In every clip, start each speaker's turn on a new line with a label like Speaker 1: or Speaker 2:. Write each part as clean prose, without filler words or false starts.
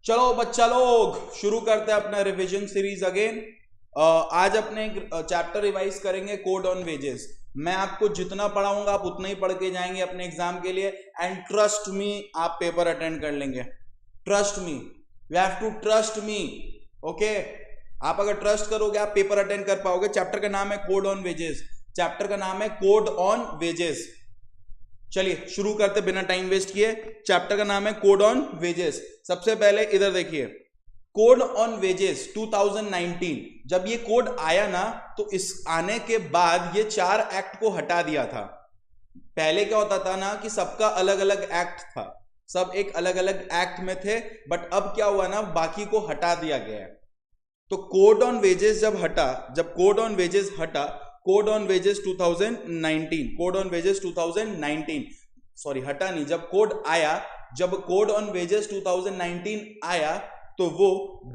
Speaker 1: चलो बच्चा लोग शुरू करते हैं अपना रिवीजन सीरीज अगेन। आज अपने चैप्टर रिवाइज करेंगे कोड ऑन वेजेस। मैं आपको जितना पढ़ाऊंगा आप उतना ही पढ़ के जाएंगे अपने एग्जाम के लिए, एंड ट्रस्ट मी आप पेपर अटेंड कर लेंगे। Trust me, you have to trust me. Okay, आप अगर ट्रस्ट करोगे आप पेपर अटेंड कर पाओगे। चैप्टर का नाम है कोड ऑन वेजेस। चैप्टर का नाम है कोड ऑन वेजेस। चलिए शुरू करते बिना टाइम वेस्ट किए। चैप्टर का नाम है कोड ऑन वेजेस। सबसे पहले इधर देखिए, कोड ऑन वेजेस 2019 जब ये कोड आया ना, तो इस आने के बाद ये 4 एक्ट को हटा दिया था। पहले क्या होता था ना कि सबका अलग अलग एक्ट था, सब एक अलग अलग एक्ट में थे, बट अब क्या हुआ ना, बाकी को हटा दिया गया है। तो कोड ऑन वेजेस जब हटा, जब कोड ऑन वेजेस हटा, code on wages 2019, code on wages 2019 sorry हटा नहीं, जब कोड आया, जब कोड ऑन वेजेस 2019 आया तो वो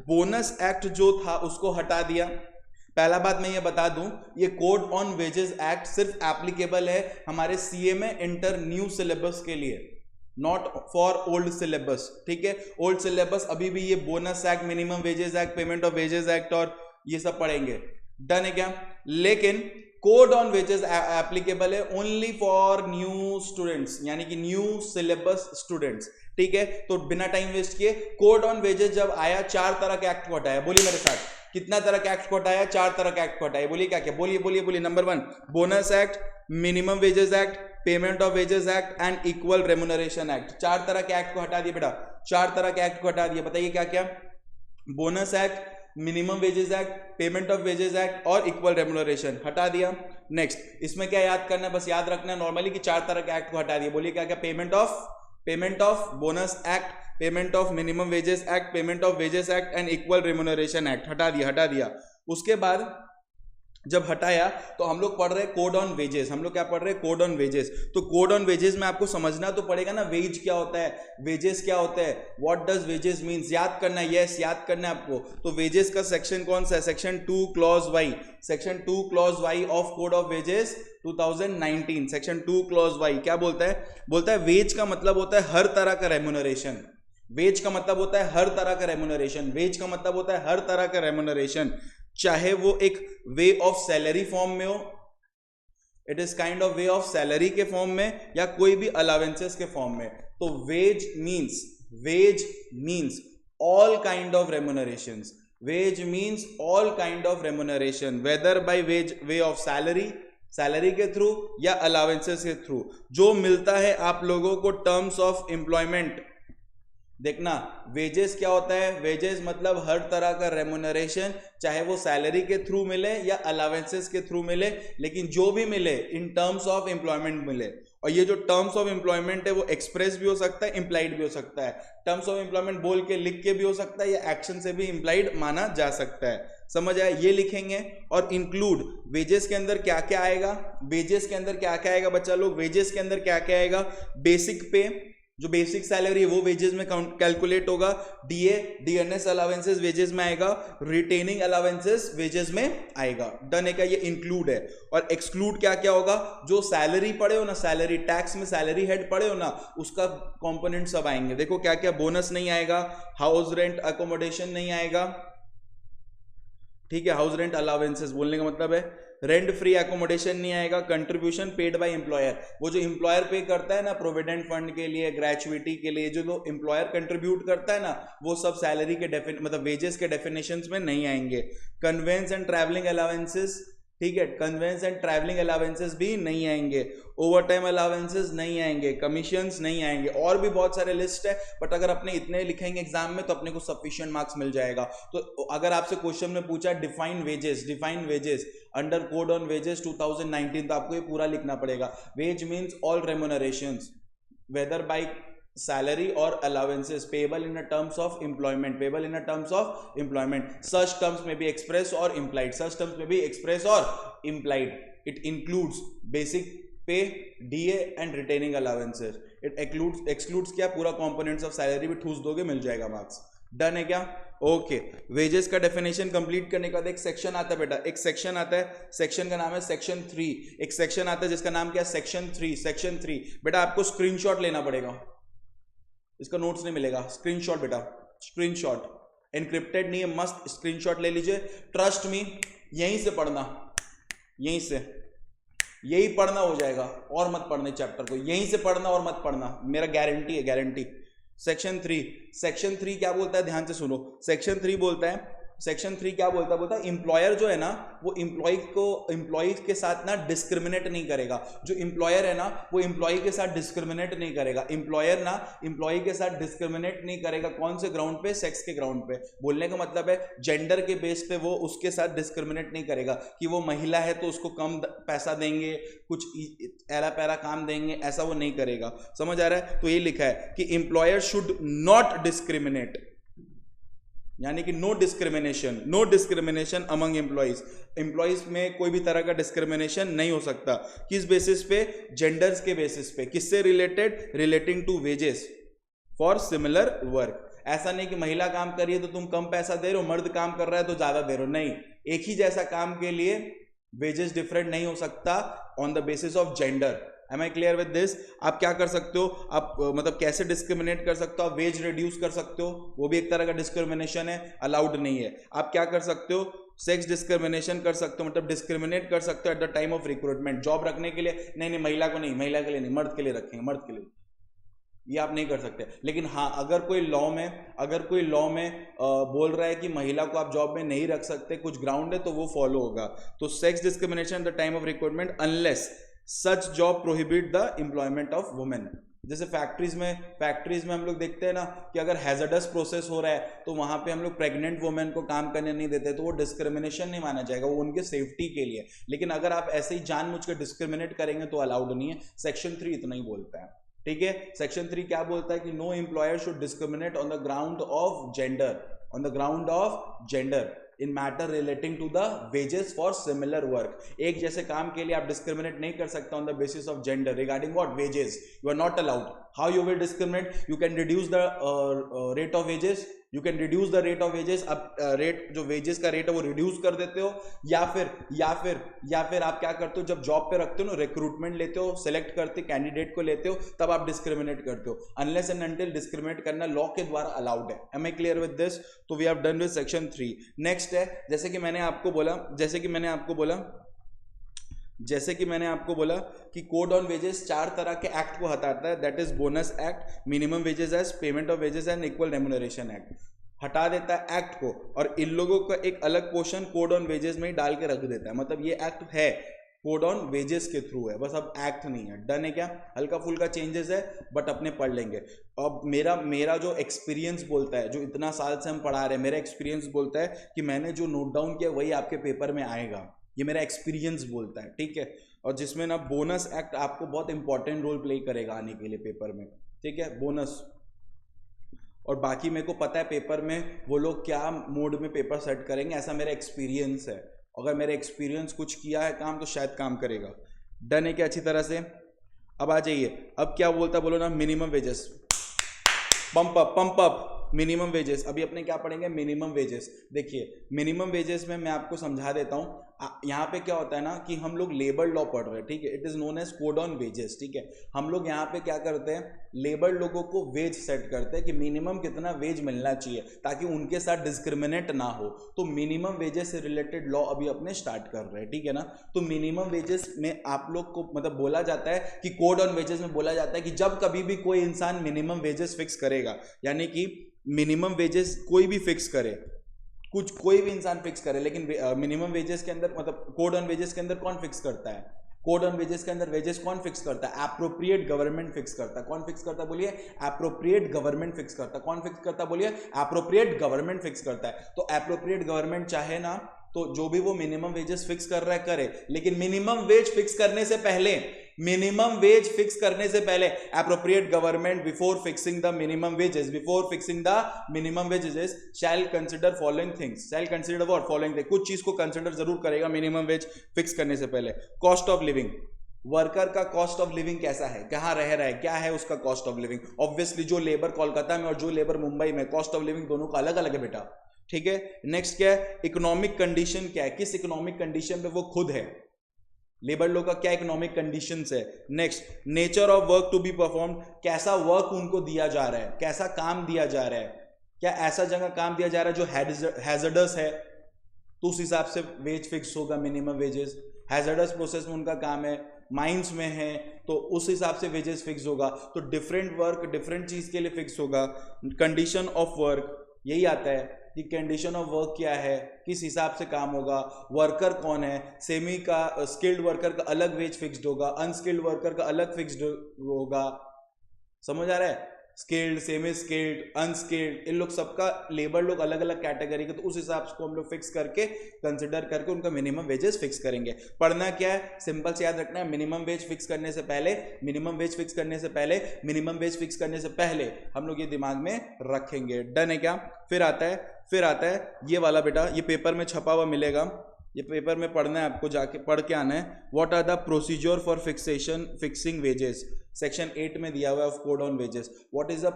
Speaker 1: बोनस एक्ट जो था उसको हटा दिया। पहला बात मैं ये बता दूं, ये कोड ऑन वेजेस एक्ट सिर्फ एप्लीकेबल है हमारे सीए में इंटर न्यू सिलेबस के लिए, नॉट फॉर ओल्ड सिलेबस। ठीक है, ओल्ड सिलेबस अभी भी ये bonus act, minimum wages act, payment of wages act और ये सब पढ़ेंगे। डन है क्या? लेकिन कोड ऑन वेजेस एप्लीकेबल है ओनली फॉर न्यू स्टूडेंट्स, यानी कि न्यू सिलेबस स्टूडेंट्स। ठीक है, तो बिना टाइम वेस्ट किए, कोड ऑन वेजेस जब आया 4 तरह के एक्ट को हटाया। बोलिए मेरे साथ, कितना तरह के एक्ट को हटाया? 4 तरह के एक्ट को हटाया। बोलिए क्या क्या, बोलिए बोलिए बोलिए। Number 1 bonus act, minimum wages act, payment of wages act and equal remuneration act. 4 तरह के एक्ट को हटा दिए बेटा, 4 तरह के एक्ट को हटा दिए। बताइए क्या क्या? Bonus act, minimum wages act, payment of wages act और इक्वल रेम्युनरेशन हटा दिया। नेक्स्ट, इसमें क्या याद करना है? बस याद रखना है नॉर्मली कि 4 तरह के एक्ट को हटा दिए। बोलिए क्या क्या? Payment of bonus act, payment of minimum wages act, payment of wages act and equal remuneration act हटा दिया। उसके बाद जब हटाया तो हम लोग पढ़ रहे कोड ऑन वेजेस। हम लोग क्या पढ़ रहे? Code on wages. तो कोड ऑन वेजेस में आपको समझना तो पड़ेगा ना, वेज क्या होता है, वेजेस क्या होता है, व्हाट डज वेजेस मींस, याद करना है। यस, याद करना है आपको। तो वेजेस का सेक्शन कौन सा है? Section 2 clause Y, section 2 clause Y of code of wages 2019। Section 2 clause Y क्या बोलता है? बोलता है वेज का मतलब होता है हर तरह का रेम्युनरेशन। वेज का मतलब होता है हर तरह का रेम्युनरेशन। वेज का मतलब होता है हर तरह का रेम्युनरेशन, चाहे वो एक वे ऑफ सैलरी फॉर्म में हो, it is kind of way of salary के फॉर्म में, या कोई भी अलावेंसेस के फॉर्म में। तो wage means all kind of remunerations. Wage means all kind of remuneration, whether by way of salary के थ्रू या अलावेंसेस के थ्रू, जो मिलता है आप लोगों को टर्म्स ऑफ एम्प्लॉयमेंट। देखना, वेजेस क्या होता है? वेजेस मतलब हर तरह का रेम्युनरेशन, चाहे वो सैलरी के थ्रू मिले या अलावेंसेस के थ्रू मिले, लेकिन जो भी मिले इन टर्म्स ऑफ एम्प्लॉयमेंट मिले। और ये जो टर्म्स ऑफ एम्प्लॉयमेंट है वो एक्सप्रेस भी हो सकता है, इंप्लाइड भी हो सकता है। टर्म्स ऑफ एम्प्लॉयमेंट बोल के, लिख के भी हो सकता है, या एक्शन से भी इंप्लाइड माना जा सकता है। समझ आया? ये लिखेंगे। और इंक्लूड वेजेस के अंदर क्या क्या आएगा? वेजेस के अंदर क्या क्या आएगा बच्चा लोग? वेजेस के अंदर क्या क्या आएगा? बेसिक पे, जो बेसिक सैलरी है वो वेजेस में कैलकुलेट होगा। डीए डीएनएस अलावेंसेस वेजेस में आएगा, रिटेनिंग अलावेंसेस वेजेस में आएगा। डन है क्या? ये इंक्लूड है। और एक्सक्लूड क्या क्या होगा? जो सैलरी पड़े हो ना, सैलरी टैक्स में सैलरी हेड पड़े हो ना, उसका कंपोनेंट सब आएंगे। देखो क्या क्या, बोनस नहीं आएगा, हाउस रेंट अकोमोडेशन नहीं आएगा। ठीक है, हाउस रेंट अलावेंसेस बोलने का मतलब है रेंट फ्री एकोमोडेशन नहीं आएगा, कंट्रीब्यूशन पेड बाय एम्प्लॉयर, वो जो एम्प्लॉयर पे करता है ना प्रोविडेंट फंड के लिए, ग्रेचुइटी के लिए, जो एम्प्लॉयर कंट्रीब्यूट करता है ना, वो सब सैलरी के मतलब वेजेस के डेफिनेशंस में नहीं आएंगे। कन्वेंस एंड ट्रैवलिंग अलावेंसेस, ठीक है, कन्वेंस एंड ट्रैवलिंग अलावेंसेस भी नहीं आएंगे, ओवर टाइम अलावेंसेस नहीं आएंगे, कमीशंस नहीं आएंगे, और भी बहुत सारे लिस्ट है। बट अगर अपने इतने लिखेंगे एग्जाम में तो अपने को सफिशिएंट मार्क्स मिल जाएगा। तो अगर आपसे क्वेश्चन में पूछा define wages under code on wages 2019, तो आपको ये पूरा लिखना पड़ेगा। Wage means all remunerations whether by salary or allowances payable in a terms of employment, such terms may be express or implied. It includes basic pay, DA and retaining allowances. It excludes क्या? पूरा components of salary भी ठूस दोगे मिल जाएगा marks. Done है क्या? Okay, wages का definition complete करने के बाद एक सेक्शन आता है बेटा, एक सेक्शन आता है, सेक्शन का नाम है सेक्शन 3। एक सेक्शन आता है जिसका नाम क्या है? सेक्शन 3 बेटा आपको स्क्रीनशॉट लेना पड़ेगा, इसका नोट्स नहीं मिलेगा, स्क्रीनशॉट बेटा। स्क्रीनशॉट, एनक्रिप्टेड नहीं है, मस्त स्क्रीनशॉट ले लीजिए। ट्रस्ट मी, यहीं से पढ़ना, यहीं से यही पढ़ना हो जाएगा, और मत पढ़ने चैप्टर को, यहीं से पढ़ना और मत पढ़ना, मेरा गारंटी है, गारंटी। सेक्शन 3 क्या बोलता है, ध्यान से सुनो। सेक्शन 3 बोलता है, सेक्शन 3 क्या बोलता है, इंप्लॉयर जो है ना वो इंप्लॉय के साथ ना डिस्क्रिमिनेट नहीं करेगा। जो इंप्लॉयर है ना वो इंप्लॉय के साथ डिस्क्रिमिनेट नहीं करेगा। इंप्लॉयर ना इंप्लॉय के साथ डिस्क्रिमिनेट नहीं करेगा। कौन से ग्राउंड पे, सेक्स के ग्राउंड पे। बोलने का मतलब है जेंडर के बेस पे वो उसके साथ डिस्क्रिमिनेट नहीं करेगा कि वो महिला है तो उसको कम पैसा देंगे, कुछ ऐला पैरा काम देंगे, ऐसा वो नहीं करेगा। समझ आ रहा है? तो ये लिखा है कि इंप्लॉयर शुड नॉट डिस्क्रिमिनेट, यानी कि नो डिस्क्रिमिनेशन अमंग एम्प्लॉइज में कोई भी तरह का डिस्क्रिमिनेशन नहीं हो सकता। किस बेसिस पे? जेंडर्स के बेसिस पे। किससे related? Relating to wages for similar work. ऐसा नहीं कि महिला काम कर रही है तो तुम कम पैसा दे रहे हो, मर्द काम कर रहा है तो ज्यादा दे रहे हो, नहीं। एक ही जैसा काम के लिए वेजेस डिफरेंट नहीं हो सकता on the basis of gender. Am I clear with this? आप क्या कर सकते हो, आप मतलब कैसे डिस्क्रिमिनेट कर सकते हो? आप वेज रिड्यूस कर सकते हो, वो भी एक तरह का डिस्क्रिमिनेशन है, अलाउड नहीं है। आप क्या कर सकते हो? सेक्स डिस्क्रिमिनेशन कर सकते हो, मतलब डिस्क्रिमिनेट कर सकते हो at the time of recruitment. Job रखने के लिए नहीं महिला को नहीं, महिला के लिए नहीं, मर्द के लिए रखेंगे, मर्द के लिए, ये आप नहीं कर सकते। लेकिन हाँ, अगर कोई लॉ में बोल रहा है कि महिला को आप जॉब में नहीं रख सकते, कुछ ग्राउंड है, तो वो फॉलो होगा। तो sex discrimination at the time of recruitment unless such job prohibit the employment of women. जैसे फैक्ट्रीज में हम लोग देखते हैं ना कि अगर हैजर्डस प्रोसेस हो रहा है तो वहां पे हम लोग प्रेग्नेंट वुमेन को काम करने नहीं देते, तो वो डिस्क्रिमिनेशन नहीं माना जाएगा, वो उनके सेफ्टी के लिए। लेकिन अगर आप ऐसे ही जानबूझ कर डिस्क्रिमिनेट करेंगे तो अलाउड नहीं है। सेक्शन 3 इतना ही बोलता है, ठीक है। सेक्शन 3 क्या बोलता है कि no employer should discriminate on the ground of gender in matter relating to the wages for similar work. एक जैसे काम के लिए आप डिस्क्रिमिनेट नहीं कर सकते on the basis of gender regarding what? Wages. You are not allowed. How you will discriminate? You can reduce the rate of wages, अब रेट जो वेजेस का रेट है वो रिड्यूस कर देते हो, या फिर आप क्या करते हो, जब जॉब पे रखते हो ना, रिक्रूटमेंट लेते हो, सेलेक्ट करते कैंडिडेट को लेते हो, तब आप डिस्क्रिमिनेट करते हो। अनलेस एंड अनटिल डिस्क्रिमिनेट करना लॉ के द्वारा अलाउड है। Am I clear with this? तो we have done with section 3। Next है, जैसे कि मैंने आपको बोला कि कोड ऑन वेजेस 4 तरह के एक्ट को हटाता है, that is bonus act, minimum wages act, payment of wages and equal remuneration act. हटा देता है एक्ट को, और इन लोगों का एक अलग पोर्शन कोड ऑन वेजेस में ही डाल के रख देता है। मतलब ये एक्ट है, कोड ऑन वेजेस के थ्रू है, बस अब एक्ट नहीं है। डन है क्या? हल्का फुल्का चेंजेस है, बट अपने पढ़ लेंगे। अब मेरा जो एक्सपीरियंस बोलता है, जो इतना साल से हम पढ़ा रहे हैं, मेरा एक्सपीरियंस बोलता है कि मैंने जो नोट डाउन किया वही आपके पेपर में आएगा। ये मेरा एक्सपीरियंस बोलता है, ठीक है। और जिसमें ना बोनस एक्ट आपको बहुत इंपॉर्टेंट रोल प्ले करेगा आने के लिए पेपर में, ठीक है, बोनस। और बाकी मेरे को पता है पेपर में वो लोग क्या मोड में पेपर सेट करेंगे, ऐसा मेरा एक्सपीरियंस है। अगर मेरे एक्सपीरियंस कुछ किया है काम तो शायद काम करेगा। डन है क्या अच्छी तरह से? अब आ जाइए, अब क्या बोलता बोलो ना, minimum wages, pump up minimum wages. अभी अपने क्या पढ़ेंगे? Minimum wages. देखिए मिनिमम वेजेस में मैं आपको समझा देता हूँ। यहाँ पे क्या होता है ना कि हम लोग लेबर लॉ पढ़ रहे हैं, ठीक है, it is known as code on wages, ठीक है। हम लोग यहाँ पे क्या करते हैं, लेबर लोगों को वेज सेट करते हैं कि मिनिमम कितना वेज मिलना चाहिए ताकि उनके साथ डिस्क्रिमिनेट ना हो। तो मिनिमम वेजेस से रिलेटेड लॉ अभी अपने स्टार्ट कर रहे हैं, ठीक है ना। तो मिनिमम वेजेस में आप लोग को मतलब बोला जाता है कि कोड ऑन वेजेस में बोला जाता है कि जब कभी भी कोई इंसान मिनिमम वेजेस फिक्स करेगा, यानी कि मिनिमम वेजेस कोई भी फिक्स करे, कोई भी इंसान फिक्स करे, लेकिन मिनिमम वेजेस के अंदर मतलब कोड ऑन वेजेस के अंदर कौन फिक्स करता है? कोड ऑन वेजेस के अंदर वेजेस कौन फिक्स करता है? एप्रोप्रिएट गवर्नमेंट फिक्स करता है। कौन फिक्स करता है बोलिए? एप्रोप्रिएट गवर्नमेंट फिक्स करता है। कौन फिक्स करता है बोलिए? एप्रोप्रिएट गवर्नमेंट फिक्स करता है। तो एप्रोप्रिएट गवर्नमेंट चाहे ना तो जो भी वो मिनिमम वेजेस फिक्स कर रहा है करे, लेकिन मिनिमम वेज फिक्स करने से पहले appropriate government before fixing the minimum wages shall consider following things. Shall consider what? Following things. कुछ चीज को कंसिडर जरूर करेगा मिनिमम वेज फिक्स करने से पहले। कॉस्ट ऑफ लिविंग, वर्कर का कॉस्ट ऑफ लिविंग कैसा है, कहाँ रह रहा है, क्या है उसका कॉस्ट ऑफ लिविंग। ऑब्वियसली जो लेबर कोलकाता में और जो लेबर मुंबई में, कॉस्ट ऑफ लिविंग दोनों का अलग अलग है बेटा, ठीक है। नेक्स्ट क्या है? इकोनॉमिक कंडीशन क्या है, किस इकोनॉमिक कंडीशन पे वो खुद है, लेबर लोग का क्या इकोनॉमिक कंडीशंस है। Next, nature of work to be performed, कैसा वर्क उनको दिया जा रहा है, कैसा काम दिया जा रहा है, क्या ऐसा जगह काम दिया जा रहा है जो हैजर्डस है तो उस हिसाब से वेज फिक्स होगा मिनिमम वेजेस। हैजर्डस प्रोसेस में उनका काम है, माइंस में है तो उस हिसाब से वेजेस फिक्स होगा। तो डिफरेंट वर्क डिफरेंट चीज के लिए फिक्स होगा। कंडीशन ऑफ वर्क यही आता है कि कंडीशन ऑफ वर्क क्या है, किस हिसाब से काम होगा, वर्कर कौन है, सेमी का स्किल्ड वर्कर का अलग वेज फिक्स्ड होगा, अनस्किल्ड वर्कर का अलग फिक्स्ड होगा। समझ आ रहा है? स्किल्ड, सेमी स्किल्ड, अनस्किल्ड, इन लोग सबका लेबर लोग अलग अलग कैटेगरी के, तो उस हिसाब से हम लोग फिक्स करके कंसिडर करके उनका मिनिमम वेजेस फिक्स करेंगे। पढ़ना क्या है, सिंपल से याद रखना है, मिनिमम वेज फिक्स करने से पहले मिनिमम वेज फिक्स करने से पहले हम लोग ये दिमाग में रखेंगे। डन है क्या? फिर आता है ये वाला बेटा, ये पेपर में छपा हुआ मिलेगा, ये पेपर में पढ़ना है आपको, जाके पढ़ के आना है। What are the procedure for fixing wages, section 8 में दिया हुआ है of code on wages. What is a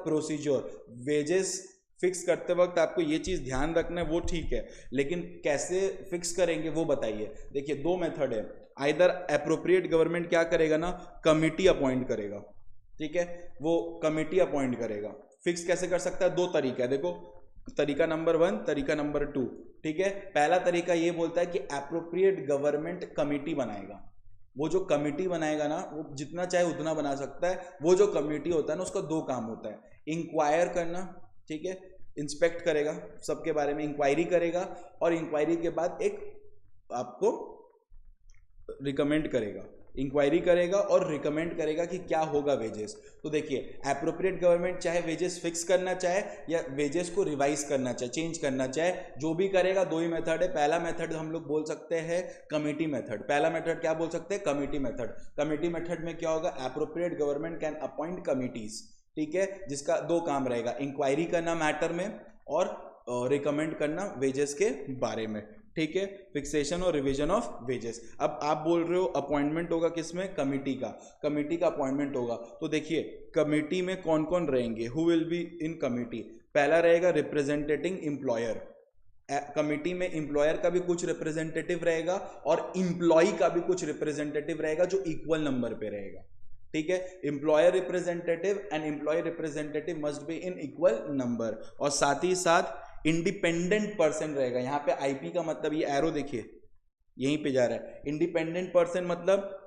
Speaker 1: procedure, wages fix करते वक्त आपको ये चीज ध्यान रखना है, वो ठीक है, लेकिन कैसे फिक्स करेंगे वो बताइए। देखिए दो मेथड है, आइदर एप्रोप्रिएट गवर्नमेंट क्या करेगा ना, कमिटी अपॉइंट करेगा, ठीक है, वो कमिटी अपॉइंट करेगा। फिक्स कैसे कर सकता है? दो तरीका है, देखो, तरीका नंबर 1, तरीका नंबर 2, ठीक है। पहला तरीका ये बोलता है कि एप्रोप्रिएट गवर्नमेंट कमिटी बनाएगा। वो जो कमिटी बनाएगा ना, वो जितना चाहे उतना बना सकता है। वो जो कमिटी होता है ना, उसका दो काम होता है, इंक्वायर करना, ठीक है, इंस्पेक्ट करेगा, सबके बारे में इंक्वायरी करेगा, और इंक्वायरी के बाद एक आपको रिकमेंड करेगा, इंक्वायरी करेगा और रिकमेंड करेगा कि क्या होगा वेजेस। तो देखिए एप्रोप्रिएट गवर्नमेंट चाहे वेजेस फिक्स करना चाहे या वेजेस को रिवाइज करना चाहे, चेंज करना चाहे, जो भी करेगा, दो ही मेथड है। पहला मेथड हम लोग बोल सकते हैं कमिटी मेथड। पहला मेथड क्या बोल सकते हैं? Committee method. कमिटी मेथड में क्या होगा? Appropriate government can appoint committees, ठीक है, जिसका दो काम रहेगा, इंक्वायरी करना मैटर में और रिकमेंड करना वेजेस के बारे में, ठीक है, फिक्सेशन और रिवीजन ऑफ वेजेस। अब आप बोल रहे हो अपॉइंटमेंट होगा किसमें? कमिटी का अपॉइंटमेंट होगा। तो देखिए कमिटी में कौन कौन रहेंगे, who will be in committee. पहला रहेगा रिप्रेजेंटेटिंग एम्प्लॉयर, कमिटी में एम्प्लॉयर का भी कुछ रिप्रेजेंटेटिव रहेगा और एम्प्लॉय का भी कुछ रिप्रेजेंटेटिव रहेगा, जो इक्वल नंबर पे रहेगा, ठीक है। Employer representative and employee representative must be in equal number, और साथ ही साथ इंडिपेंडेंट पर्सन रहेगा। यहाँ पे आईपी का मतलब, ये एरो देखिए यहीं पे जा रहा है, इंडिपेंडेंट पर्सन मतलब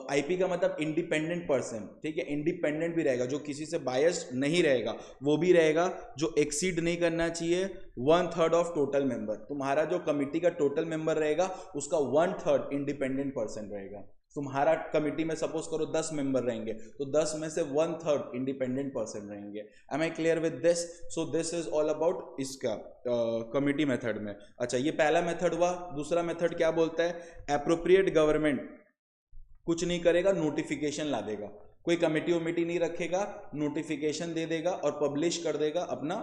Speaker 1: आईपी का मतलब इंडिपेंडेंट पर्सन, ठीक है, इंडिपेंडेंट भी रहेगा, जो किसी से बायस्ड नहीं रहेगा, वो भी रहेगा, जो एक्सीड नहीं करना चाहिए 1/3 ऑफ टोटल मेंबर। तुम्हारा जो कमिटी का टोटल मेंबर रहेगा उसका 1/3 इंडिपेंडेंट पर्सन रहेगा। तुम्हारा कमिटी में सपोज करो 10 मेंबर रहेंगे, तो 10 में से 1/3 इंडिपेंडेंट पर्सन रहेंगे। Am I clear with this? So this is all about इसका कमिटी मेथड में। अच्छा, ये पहला मेथड हुआ। दूसरा मेथड क्या बोलता है? एप्रोप्रिएट गवर्नमेंट कुछ नहीं करेगा, नोटिफिकेशन ला देगा, कोई कमेटी वमिटी नहीं रखेगा, नोटिफिकेशन दे देगा और पब्लिश कर देगा अपना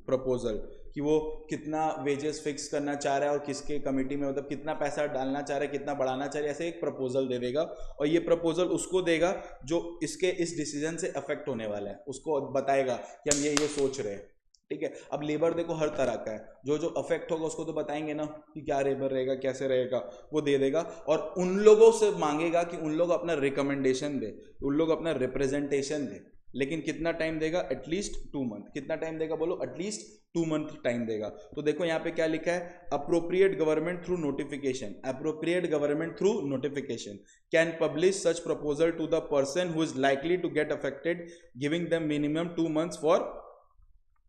Speaker 1: प्रपोजल कि वो कितना वेजेस फिक्स करना चाह रहा है और किसके कमेटी में, मतलब कितना पैसा डालना चाह रहा है, कितना बढ़ाना चाह रहा है, ऐसे एक प्रपोजल दे देगा। और ये प्रपोजल उसको देगा जो इसके इस डिसीजन से अफेक्ट होने वाला है, उसको बताएगा कि हम ये सोच रहे हैं, ठीक है। अब लेबर देखो हर तरह का है, जो जो अफेक्ट होगा उसको तो बताएंगे ना कि क्या लेबर रहेगा, कैसे रहेगा, वो दे देगा। और उन लोगों से मांगेगा कि उन लोग अपना रिकमेंडेशन दे, उन लोग अपना रिप्रेजेंटेशन दे, लेकिन कितना टाइम देगा? At least 2 month. कितना टाइम देगा बोलो? एटलीस्ट 2 मंथ टाइम देगा। तो देखो यहाँ पे क्या लिखा है, appropriate government through notification, appropriate government through notification can publish such proposal to the person who is likely to get affected, giving them minimum 2 months for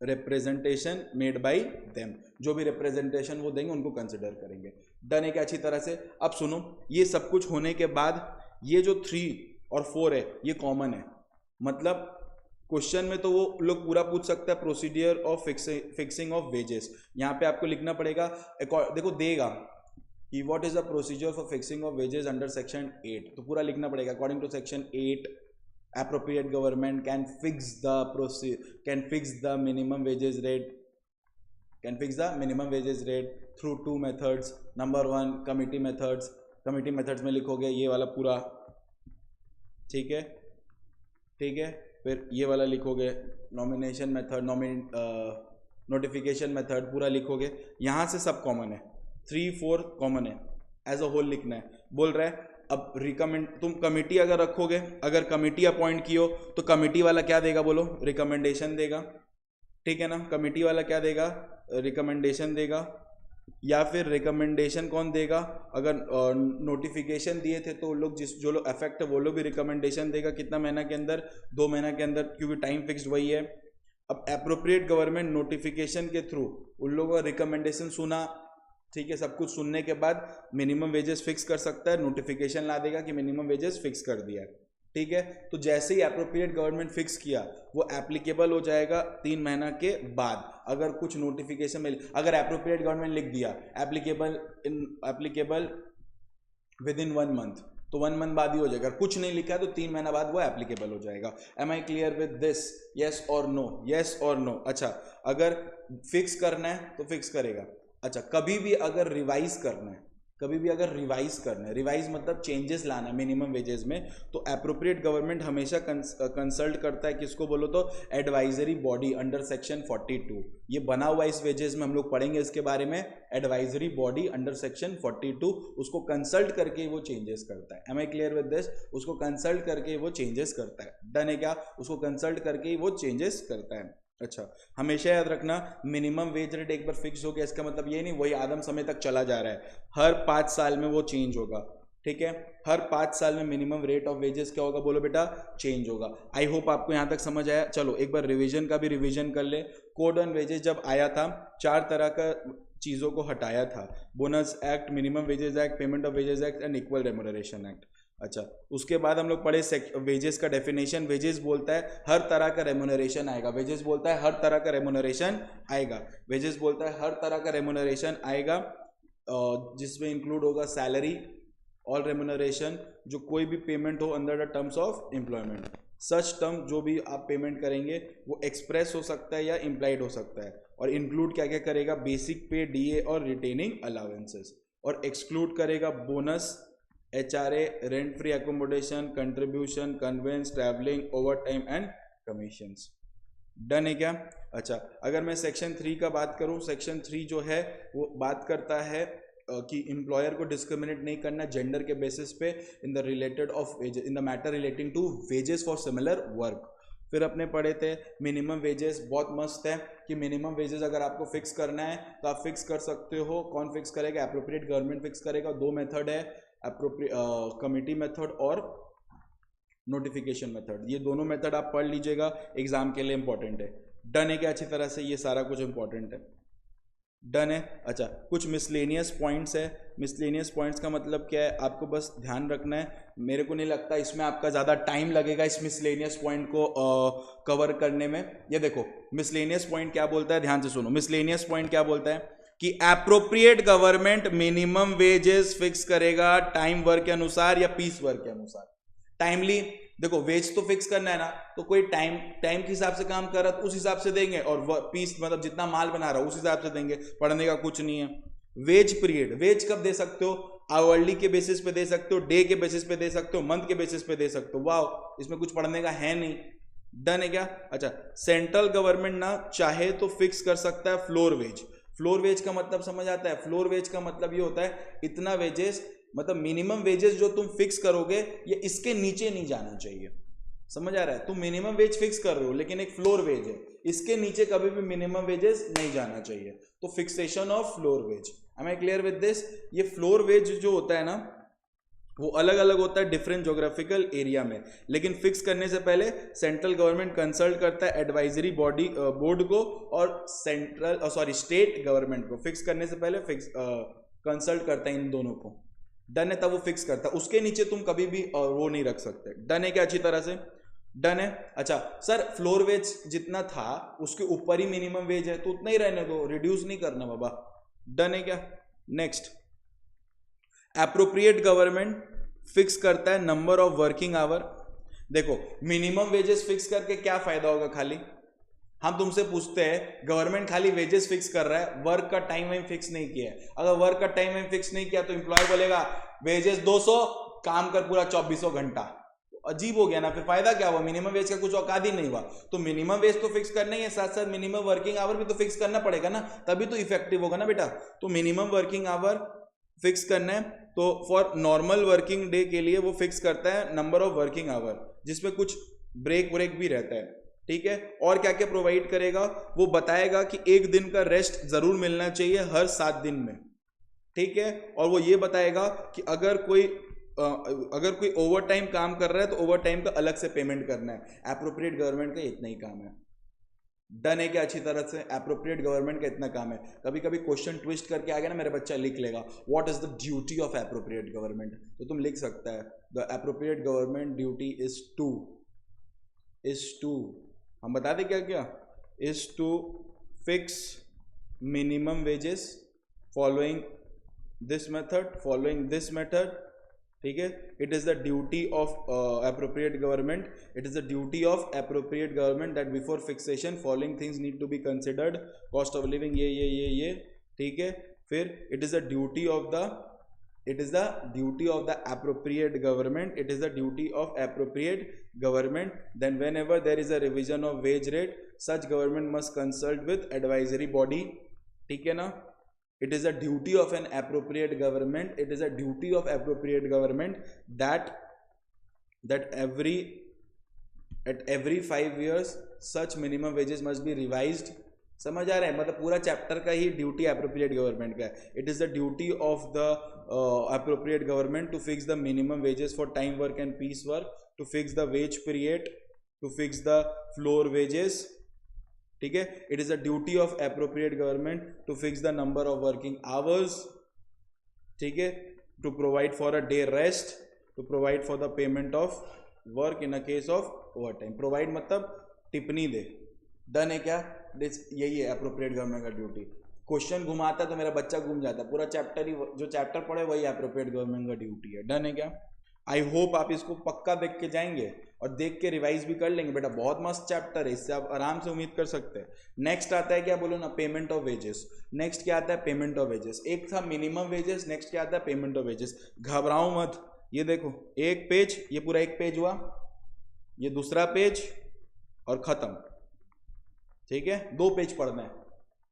Speaker 1: representation made by them. जो भी रिप्रेजेंटेशन वो देंगे उनको consider करेंगे। Done है क्या अच्छी तरह से? अब सुनो, ये सब कुछ होने के बाद ये जो 3 और 4 है ये कॉमन है, मतलब क्वेश्चन में तो वो लोग पूरा पूछ सकता है procedure of fixing of wages. यहाँ पे आपको लिखना पड़ेगा, देखो देगा कि what is the procedure for fixing of wages under section 8, तो पूरा लिखना पड़ेगा। According to section 8 appropriate government can fix the minimum wages rate through 2 methods. Number 1 committee methods में लिखोगे ये वाला पूरा, ठीक है, फिर ये वाला लिखोगे नॉमिनेशन मेथड, नोटिफिकेशन मेथड पूरा लिखोगे। यहाँ से सब कॉमन है, 3 4 कॉमन है, एज अ होल लिखना है। बोल रहा है अब रिकमेंड तुम कमिटी अगर रखोगे, अगर कमिटी अपॉइंट की हो तो कमिटी वाला क्या देगा बोलो, रिकमेंडेशन देगा, ठीक है ना। कमिटी वाला क्या देगा, रिकमेंडेशन देगा। या फिर रिकमेंडेशन कौन देगा, अगर नोटिफिकेशन दिए थे तो लोग जो लोग अफेक्ट है वो लोग भी रिकमेंडेशन देगा, कितना महीना के अंदर, 2 महीना के अंदर, क्योंकि टाइम फिक्स्ड वही है। अब एप्रोप्रिएट गवर्नमेंट नोटिफिकेशन के थ्रू उन लोगों का रिकमेंडेशन सुना, ठीक है, सब कुछ सुनने के बाद मिनिमम वेजेस फिक्स कर सकता है, नोटिफिकेशन ला देगा कि मिनिमम वेजेस फिक्स कर दिया है, ठीक है। तो जैसे ही एप्रोप्रिएट गवर्नमेंट फिक्स किया वो एप्लीकेबल हो जाएगा 3 महीना के बाद। अगर कुछ नोटिफिकेशन मिल, अगर एप्रोप्रिएट गवर्नमेंट लिख दिया एप्लीकेबल विद इन 1 मंथ, तो 1 मंथ बाद ही हो जाएगा। कुछ नहीं लिखा तो 3 महीना बाद वो एप्लीकेबल हो जाएगा। Am I clear with this, yes और नो, यस और नो। अच्छा, अगर फिक्स करना है तो फिक्स करेगा। अच्छा, कभी भी अगर रिवाइज करना है, रिवाइज मतलब चेंजेस लाना है मिनिमम वेजेस में, तो एप्रोप्रिएट गवर्नमेंट हमेशा कंसल्ट करता है किसको बोलो तो एडवाइजरी बॉडी अंडर सेक्शन 42। ये बना हुआ इस वेजेस में, हम लोग पढ़ेंगे इसके बारे में। एडवाइजरी बॉडी अंडर सेक्शन 42, उसको कंसल्ट करके वो चेंजेस करता है। Am I clear with this? उसको कंसल्ट करके वो चेंजेस करता है। डन है क्या? उसको कंसल्ट करके ही वो चेंजेस करता है। अच्छा, हमेशा याद रखना मिनिमम वेज रेट एक बार फिक्स हो गया इसका मतलब ये नहीं वही आदम समय तक चला जा रहा है। हर 5 साल में वो चेंज होगा, ठीक है। हर 5 साल में मिनिमम रेट ऑफ वेजेस क्या होगा बोलो बेटा? चेंज होगा। आई होप आपको यहाँ तक समझ आया। चलो एक बार रिवीजन का भी रिवीजन कर ले। कोड ऑन वेजेस जब आया था 4 तरह का चीज़ों को हटाया था, bonus act, minimum wages act, payment of wages act and equal remuneration act. अच्छा, उसके बाद हम लोग पढ़े वेजेस का डेफिनेशन। वेजेस बोलता है हर तरह का रेम्यूनरेशन आएगा। वेजेस बोलता है हर तरह का रेम्यूनरेशन आएगा। वेजेस बोलता है हर तरह का रेम्यूनरेशन आएगा, जिसमें इंक्लूड होगा सैलरी, ऑल रेम्यूनरेशन, जो कोई भी पेमेंट हो under the terms of employment. Such term जो भी आप पेमेंट करेंगे वो एक्सप्रेस हो सकता है या इम्प्लाइड हो सकता है। और इंक्लूड क्या क्या करेगा? बेसिक पे, डीए और रिटेनिंग अलाउंसेस। और एक्सक्लूड करेगा bonus, HRA, rent free accommodation, contribution, conveyance, travelling, over time and commissions. Done है क्या? अच्छा, अगर मैं सेक्शन 3 का बात करूं, सेक्शन 3 जो है वो बात करता है कि एम्प्लॉयर को डिस्क्रिमिनेट नहीं करना जेंडर के बेसिस पे in the related of wages, in the matter relating to wages for similar work. फिर अपने पढ़े थे मिनिमम वेजेस, बहुत मस्त है कि मिनिमम वेजेस अगर आपको फिक्स करना है तो आप फिक्स कर सकते हो। कौन फिक्स करेगा? एप्रोप्रिएट गवर्नमेंट फिक्स करेगा। 2 मेथड है, कमिटी मेथड और नोटिफिकेशन मेथड। ये दोनों मेथड आप पढ़ लीजिएगा, एग्जाम के लिए इंपॉर्टेंट है। डन है क्या? अच्छी तरह से ये सारा कुछ इंपॉर्टेंट है। डन है। अच्छा, कुछ मिसलेनियस पॉइंट्स है। मिसलेनियस पॉइंट्स का मतलब क्या है? आपको बस ध्यान रखना है। मेरे को नहीं लगता इसमें आपका ज़्यादा टाइम लगेगा इस मिसलेनियस पॉइंट को कवर करने में। ये देखो मिसलेनियस पॉइंट क्या बोलता है, ध्यान से सुनो। मिसलेनियस पॉइंट क्या बोलता है कि appropriate government minimum wages fix करेगा टाइम वर्क के अनुसार या पीस वर्क के अनुसार। टाइमली देखो, वेज तो फिक्स करना है ना, तो कोई टाइम के हिसाब से काम कर रहा है उस हिसाब से देंगे, और पीस मतलब जितना माल बना रहा है उस हिसाब से देंगे। पढ़ने का कुछ नहीं है। वेज पीरियड, वेज कब दे सकते हो? आवरली के बेसिस पे दे सकते हो, डे के बेसिस पे दे सकते हो, मंथ के बेसिस पे दे सकते हो। वाह, इसमें कुछ पढ़ने का है नहीं। डन है क्या? अच्छा, सेंट्रल गवर्नमेंट ना चाहे तो फिक्स कर सकता है फ्लोर वेज। फ्लोर वेज का मतलब समझ आता है? फ्लोर वेज का मतलब ये होता है इतना वेजेस, मतलब मिनिमम वेजेस जो तुम फिक्स करोगे ये इसके नीचे नहीं जाना चाहिए। समझ आ रहा है? तुम मिनिमम वेज फिक्स कर रहे हो लेकिन एक फ्लोर वेज है, इसके नीचे कभी भी मिनिमम वेजेस नहीं जाना चाहिए। तो fixation of floor wage. Am I clear with this? ये फ्लोर वेज जो होता है ना वो अलग अलग होता है डिफरेंट ज्योग्राफिकल एरिया में, लेकिन फिक्स करने से पहले सेंट्रल गवर्नमेंट कंसल्ट करता है एडवाइजरी बॉडी बोर्ड को और स्टेट गवर्नमेंट को। फिक्स करने से पहले कंसल्ट करता है इन दोनों को। डन है, तब वो फिक्स करता है। उसके नीचे तुम कभी भी वो नहीं रख सकते। डन है क्या? अच्छी तरह से डन है। अच्छा सर, फ्लोर वेज जितना था उसके ऊपर ही मिनिमम वेज है तो उतना ही रहने दो, रिड्यूस नहीं करना बाबा। डन है क्या? नेक्स्ट, एप्रोप्रिएट गवर्नमेंट फिक्स करता है नंबर ऑफ वर्किंग आवर। देखो, मिनिमम वेजेस फिक्स करके क्या फायदा होगा? खाली हम तुमसे पूछते हैं, गवर्नमेंट खाली वेजेस फिक्स कर रहा है, वर्क का टाइम वाइम फिक्स नहीं किया है। अगर वर्क का टाइम वाइम फिक्स नहीं किया तो एम्प्लॉयर बोलेगा वेजेस 200, काम कर पूरा 2400 घंटा। अजीब हो गया ना, फिर फायदा क्या हुआ? मिनिमम वेज का कुछ औकात ही नहीं हुआ। तो मिनिमम वेज तो फिक्स करना ही है, साथ साथ मिनिमम वर्किंग आवर भी तो फिक्स करना पड़ेगा ना, तभी तो इफेक्टिव होगा ना बेटा। तो मिनिमम वर्किंग आवर फिक्स करना है। तो फॉर नॉर्मल वर्किंग डे के लिए वो फिक्स करता है नंबर ऑफ वर्किंग आवर, जिसमें कुछ ब्रेक भी रहता है, ठीक है। और क्या क्या प्रोवाइड करेगा, वो बताएगा कि एक दिन का रेस्ट जरूर मिलना चाहिए हर 7 दिन में, ठीक है। और वो ये बताएगा कि अगर कोई ओवर टाइम काम कर रहा है तो ओवर टाइम का अलग से पेमेंट करना है। एप्रोप्रिएट गवर्नमेंट का इतना ही काम है। डन है क्या अच्छी तरह से? एप्रोप्रिएट गवर्नमेंट का इतना काम है। कभी कभी क्वेश्चन ट्विस्ट करके आ गया ना, मेरा बच्चा लिख लेगा what is the duty of appropriate government, तो तुम लिख सकता है the appropriate government duty is to हम बता दें क्या क्या, is to fix minimum wages following this method, ठीक है। It is the duty of appropriate government, it is the duty of appropriate government that before fixation following things need to be considered, cost of living ये, ठीक है। फिर it is the duty of the appropriate government, it is the duty of appropriate government, then whenever there is a revision of wage rate, such government must consult with advisory body, ठीक है ना। It is a duty of an appropriate government, it is a duty of appropriate government that at every 5 years such minimum wages must be revised। समझ आ रहा है? मतलब पूरा chapter का ही ड्यूटी एप्रोप्रिएट गवर्नमेंट का है। It is the duty of the appropriate government to fix the minimum wages for time work and piece work, to fix the wage period, to fix the floor wages, ठीक है। It is the duty of appropriate government to fix the number of working hours, ठीक है, to provide for a day rest, to provide for the payment of work in a case of over time. Provide मतलब टिप्पणी दे। Done है क्या? यही है appropriate government का duty. Question घुमाता तो मेरा बच्चा घूम जाता, पूरा चैप्टर ही जो चैप्टर पढ़े वही एप्रोप्रिएट गवर्नमेंट का ड्यूटी है। डन है क्या? आई होप आप इसको पक्का देख के जाएंगे और देख के रिवाइज भी कर लेंगे। बेटा बहुत मस्त चैप्टर है, इससे आप आराम से उम्मीद कर सकते हैं। नेक्स्ट आता है क्या, बोलो ना, पेमेंट ऑफ वेजेस। नेक्स्ट क्या आता है? Payment of wages. एक था मिनिमम वेजेस, नेक्स्ट क्या आता है? Payment of wages. घबराओ मत, ये देखो एक पेज, ये पूरा एक पेज हुआ, ये दूसरा पेज और खत्म, ठीक है। 2 पेज पढ़ना है।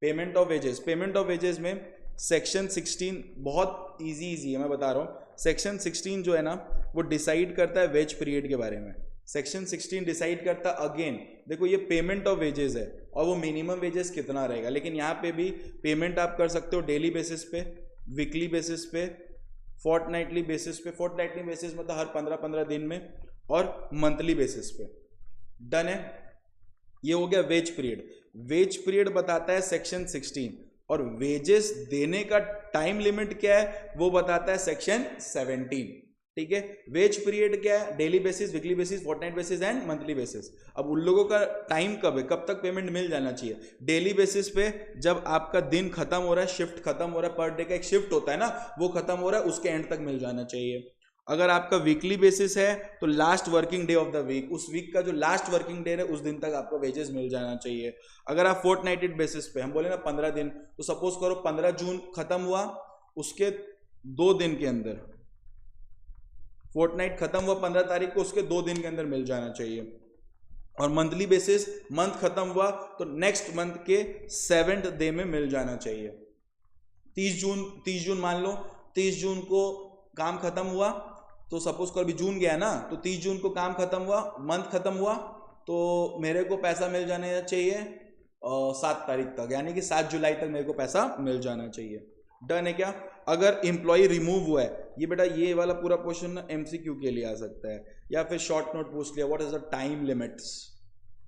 Speaker 1: Payment of wages, payment of wages में सेक्शन 16 बहुत इजी है, मैं बता रहा हूँ। सेक्शन 16 जो है ना वो डिसाइड करता है वेज पीरियड के बारे में। सेक्शन 16 डिसाइड करता है, अगेन देखो ये पेमेंट ऑफ वेजेस है और वो मिनिमम वेजेस कितना रहेगा, लेकिन यहाँ पे भी पेमेंट आप कर सकते हो डेली बेसिस पे, वीकली बेसिस पे, फोर्टनाइटली बेसिस पे। फोर्टनाइटली बेसिस मतलब हर 15-15 दिन में, और मंथली बेसिस पे। डन है? ये हो गया वेज पीरियड। वेज पीरियड बताता है सेक्शन 16, और वेजेस देने का टाइम लिमिट क्या है वो बताता है सेक्शन 17, ठीक है। वेज पीरियड क्या है? Daily basis, weekly basis, fortnight basis and monthly basis. अब उन लोगों का टाइम कब है, कब तक पेमेंट मिल जाना चाहिए? डेली बेसिस पे जब आपका दिन खत्म हो रहा है, शिफ्ट खत्म हो रहा है, पर डे का एक शिफ्ट होता है ना, वो खत्म हो रहा है, उसके एंड तक मिल जाना चाहिए। अगर आपका वीकली बेसिस है तो last working day of the week, उस वीक का जो लास्ट वर्किंग डे है उस दिन तक आपको वेजेस मिल जाना चाहिए। अगर आप फोर्टनाइटेड बेसिस पे, हम बोले ना 15 दिन, तो सपोज करो 15 जून खत्म हुआ, उसके 2 दिन के अंदर, फोर्टनाइट खत्म हुआ 15 तारीख को, उसके 2 दिन के अंदर मिल जाना चाहिए। और मंथली बेसिस, मंथ खत्म हुआ तो नेक्स्ट मंथ के 7th डे में मिल जाना चाहिए। 30 जून मान लो, 30 जून को काम खत्म हुआ, तो सपोज कर अभी जून गया ना, तो 30 जून को काम खत्म हुआ, मंथ खत्म हुआ, तो मेरे को पैसा मिल जाना चाहिए 7 तारीख तक, यानी कि 7 जुलाई तक मेरे को पैसा मिल जाना चाहिए। डन है क्या? अगर एम्प्लॉय रिमूव हुआ है, ये बेटा ये वाला पूरा क्वेश्चन ना MCQ के लिए आ सकता है, या फिर शॉर्ट नोट पूछ लिया, what is the time limits,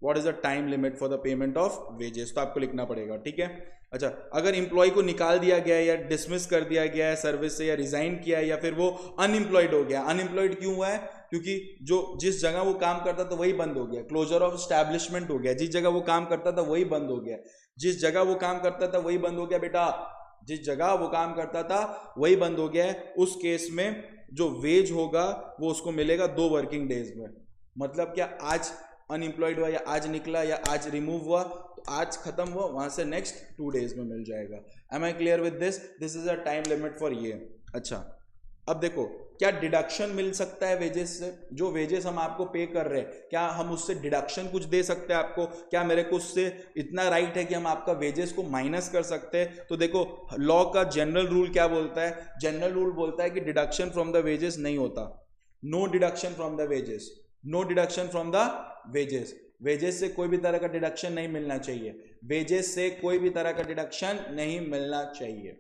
Speaker 1: what is the time limit for the payment of wages, तो आपको लिखना पड़ेगा, ठीक है। अच्छा, अगर एम्प्लॉय को निकाल दिया गया है या डिसमिस कर दिया गया है सर्विस से, या रिजाइन किया है, या फिर वो अनएम्प्लॉयड हो गया। अनएम्प्लॉयड क्यों हुआ है? क्योंकि जिस जगह वो काम करता था वही बंद हो गया, क्लोजर ऑफ एस्टैब्लिशमेंट हो गया। जिस जगह वो काम करता था वही बंद हो गया, जिस जगह वो काम करता था वही बंद हो गया बेटा, जिस जगह वो काम करता था वही बंद हो गया है। उस केस में जो वेज होगा वो उसको मिलेगा 2 वर्किंग डेज में। मतलब क्या, आज अनएम्प्लॉयड हुआ, या आज निकला, या आज रिमूव हुआ, तो आज खत्म हुआ, वहां से नेक्स्ट 2 डेज में मिल जाएगा। Am I clear with this? This is a time limit for ये। अच्छा, अब देखो क्या डिडक्शन मिल सकता है वेजेस से? जो वेजेस हम आपको पे कर रहे हैं, क्या हम उससे डिडक्शन कुछ दे सकते हैं आपको? क्या मेरे को उससे इतना राइट है कि हम आपका वेजेस को माइनस कर सकते हैं? तो देखो, लॉ का जनरल रूल क्या बोलता है? जनरल रूल बोलता है कि डिडक्शन फ्रॉम द वेजेस नहीं होता। No deduction from the wages, no deduction from the wages. Wages से कोई भी तरह का डिडक्शन नहीं मिलना चाहिए, वेजेस से कोई भी तरह का डिडक्शन नहीं मिलना चाहिए,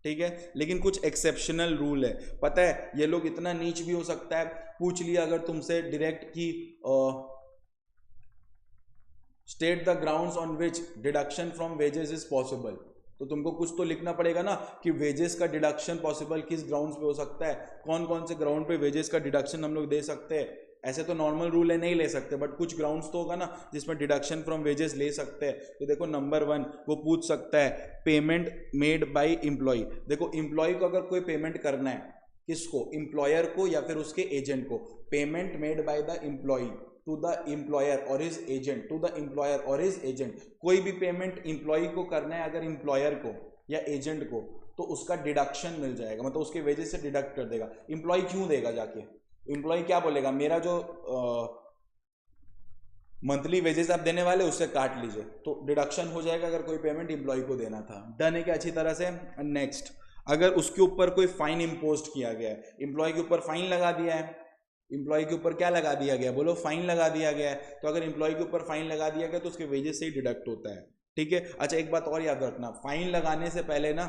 Speaker 1: ठीक है। लेकिन कुछ एक्सेप्शनल रूल है, पता है, ये लोग इतना नीच भी हो सकता है, पूछ लिया अगर तुमसे डायरेक्ट की state the grounds on which deduction from wages is possible, तो तुमको कुछ तो लिखना पड़ेगा ना कि वेजेस का डिडक्शन पॉसिबल किस ग्राउंड्स पे हो सकता है, कौन कौन से ग्राउंड पे वेजेस का डिडक्शन हम लोग दे सकते हैं। ऐसे तो नॉर्मल रूल है नहीं ले सकते, बट कुछ ग्राउंड्स तो होगा ना जिसमें डिडक्शन फ्रॉम वेजेस ले सकते हैं। तो देखो नंबर 1 वो पूछ सकता है पेमेंट मेड बाय एम्प्लॉय। देखो एम्प्लॉय को अगर कोई पेमेंट करना है, किसको? एम्प्लॉयर को या फिर उसके एजेंट को। Payment made by the employ to the employer और his agent, to the employer और हिज एजेंट। कोई भी पेमेंट एम्प्लॉय को करना है अगर एम्प्लॉयर को या एजेंट को, तो उसका डिडक्शन मिल जाएगा, मतलब उसके वेजेस से डिडक्ट कर देगा। एम्प्लॉय क्यों देगा? जाके एम्प्लॉय क्या बोलेगा, मेरा जो मंथली वेजेस आप देने वाले उससे काट लीजिए, तो डिडक्शन हो जाएगा अगर कोई पेमेंट एम्प्लॉय को देना था। डन है क्या अच्छी तरह से? नेक्स्ट, अगर उसके ऊपर कोई फाइन इम्पोज किया गया है, एम्प्लॉय के ऊपर फाइन लगा दिया है, एम्प्लॉय के ऊपर क्या लगा दिया गया? बोलो, फाइन लगा दिया गया है। तो अगर एम्प्लॉय के ऊपर फाइन लगा दिया गया तो उसके वेजेस से ही डिडक्ट होता है, ठीक है। अच्छा एक बात और याद रखना, फाइन लगाने से पहले ना,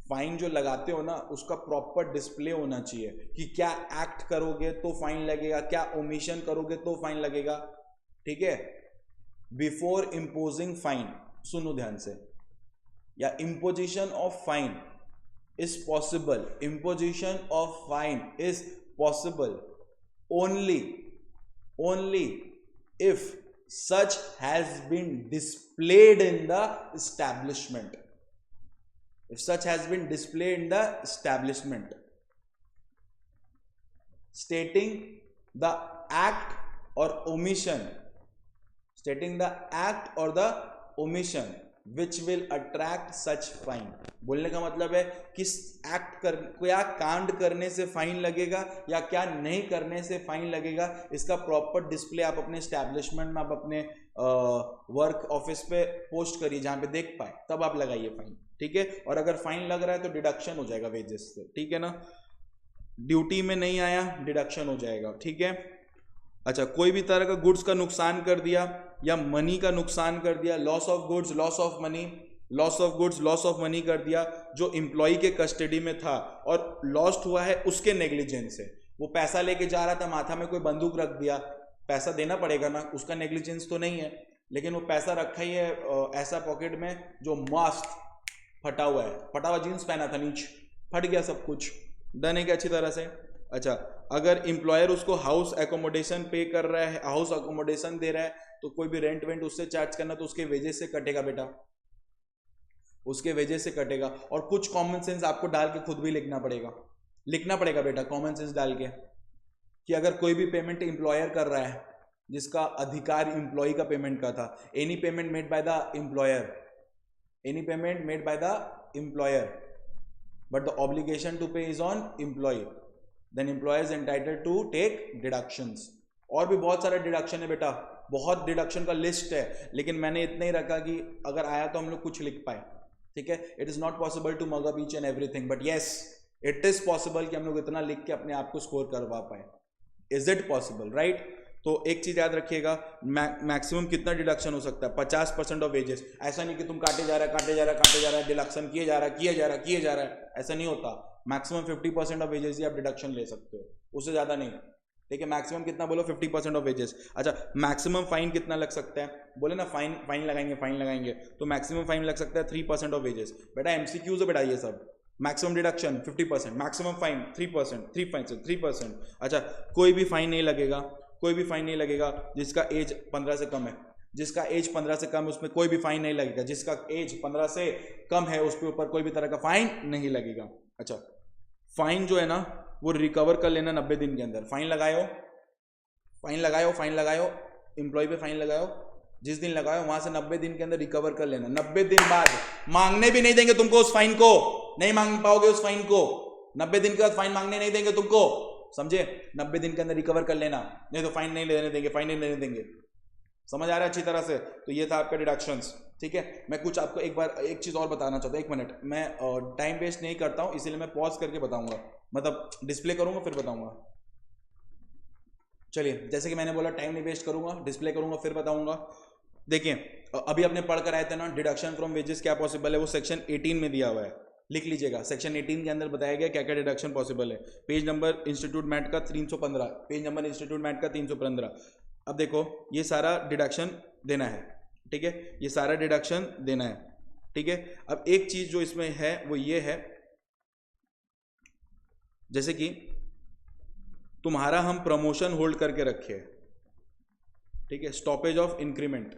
Speaker 1: फाइन जो लगाते हो ना उसका प्रॉपर डिस्प्ले होना चाहिए कि क्या एक्ट करोगे तो फाइन लगेगा, क्या ओमिशन करोगे तो फाइन लगेगा, ठीक है। बिफोर इम्पोजिंग फाइन, सुनो ध्यान से, या imposition of fine is possible, imposition of fine is possible only if such has been displayed in the establishment, if such has been displayed in the establishment, stating the act or omission, stating the act or the omission which will attract such fine। बोलने का मतलब है किस act कर, क्या कांड करने से फाइन लगेगा या क्या नहीं करने से फाइन लगेगा, इसका प्रॉपर डिस्प्ले आप अपने एस्टैब्लिशमेंट में, आप अपने वर्क ऑफिस पे पोस्ट करिए जहां पे देख पाए, तब आप लगाइए फाइन, ठीक है। और अगर फाइन लग रहा है तो डिडक्शन हो जाएगा वेजेस से, ठीक है ना। ड्यूटी में नहीं आया, डिडक्शन हो जाएगा, ठीक है। अच्छा, कोई भी तरह का गुड्स का नुकसान कर दिया या मनी का नुकसान कर दिया, loss of goods, loss of money, loss of goods, loss of money कर दिया जो एम्प्लॉय के कस्टडी में था और लॉस्ट हुआ है उसके नेग्लिजेंस से। वो पैसा लेके जा रहा था, माथा में कोई बंदूक रख दिया, पैसा देना पड़ेगा ना, उसका नेग्लिजेंस तो नहीं है, लेकिन वो पैसा रखा ही है ऐसा पॉकेट में जो मस्त फटा हुआ है, फटा हुआ जीन्स पहना था, नीचे फट गया सब कुछ। डन है क्या अच्छी तरह से? अच्छा, अगर एम्प्लॉयर उसको हाउस एकोमोडेशन पे कर रहा है, हाउस एकोमोडेशन दे रहा है, तो कोई भी रेंट वेंट उससे चार्ज करना तो उसके वेजेस से कटेगा बेटा, उसके वेजेस से कटेगा। और कुछ कॉमन सेंस आपको डाल के खुद भी लिखना पड़ेगा बेटा, कॉमन सेंस डाल के, कि अगर कोई भी पेमेंट एम्प्लॉयर कर रहा है जिसका अधिकार एम्प्लॉय का पेमेंट का था, any payment made by the employer, any payment made by the employer but the obligation to pay is on employ, then employer is entitled to take deductions. और भी बहुत सारे डिडक्शन है बेटा, बहुत डिडक्शन का लिस्ट है, लेकिन मैंने इतना ही रखा कि अगर आया तो हम लोग कुछ लिख पाए, ठीक है। It is not possible to mug up each and everything, but yes it is possible कि हम लोग इतना लिख के अपने आप को स्कोर करवा पाए। Is it possible, right? तो एक चीज याद रखिएगा, मैक्सिमम कितना डिडक्शन हो सकता है? 50% ऑफ वेजेस। ऐसा नहीं कि तुम काटे जा रहा है, डिडक्शन किए जा रहा है, ऐसा नहीं होता। मैक्सिमम 50% ऑफ वेजेस ही आप डिडक्शन ले सकते हो, उससे ज्यादा नहीं, ठीक है। मैक्सिमम कितना बोलो? 50% ऑफ वेजेस। अच्छा, मैक्सिमम फाइन कितना लग सकता है? बोले ना फाइन लगाएंगे, तो मैक्सिमम फाइन लग सकता है 3% ऑफ वेजेस। बेटा एमसीक्यूज है बेटा ये सब। Maximum deduction 50%, maximum fine 3%। अच्छा, कोई भी फाइन नहीं लगेगा जिसका एज 15 से कम है, जिसका एज 15 से कम है उसमें कोई भी फाइन नहीं लगेगा, जिसका एज 15 से कम है उसके ऊपर कोई भी तरह का फाइन नहीं लगेगा। अच्छा, फाइन जो है ना वो रिकवर कर लेना 90 दिन के अंदर। फाइन लगाओ, एम्प्लॉय पे फाइन लगाओ, जिस दिन लगाओ वहां से 90 दिन के अंदर रिकवर कर लेना। 90 दिन बाद मांगने भी नहीं देंगे तुमको उस फाइन को, नहीं मांग पाओगे उस फाइन को, 90 दिन के बाद फाइन मांगने नहीं देंगे तुमको, समझे? 90 दिन के अंदर रिकवर कर लेना, नहीं तो फाइन नहीं लेने देंगे, फाइन नहीं लेने देंगे। समझ आ रहा है अच्छी तरह से? तो ये था आपका डिडक्शंस, ठीक है। मैं कुछ आपको एक बार एक चीज़ और बताना चाहता हूँ, 1 मिनट, मैं टाइम वेस्ट नहीं करता हूँ, इसीलिए मैं पॉज करके बताऊंगा, मतलब डिस्प्ले करूंगा फिर बताऊंगा। चलिए, जैसे कि मैंने बोला टाइम नहीं वेस्ट करूंगा, डिस्प्ले करूंगा फिर बताऊंगा। देखिए, अभी अपने पढ़ कर आए थे ना, डिडक्शन फ्रॉम वेजेस क्या पॉसिबल है, वो सेक्शन 18 में दिया हुआ है, लिख लीजिएगा। सेक्शन 18 के अंदर बताया गया क्या क्या डिडक्शन पॉसिबल है। पेज नंबर इंस्टीट्यूट मैट का 315, पेज नंबर इंस्टीट्यूट मैट का 315। अब देखो, ये सारा डिडक्शन देना है, ठीक है, ये सारा डिडक्शन देना है, ठीक है। अब एक चीज जो इसमें है वो ये है, जैसे कि तुम्हारा हम प्रमोशन होल्ड करके रखे, ठीक है, stoppage of increment.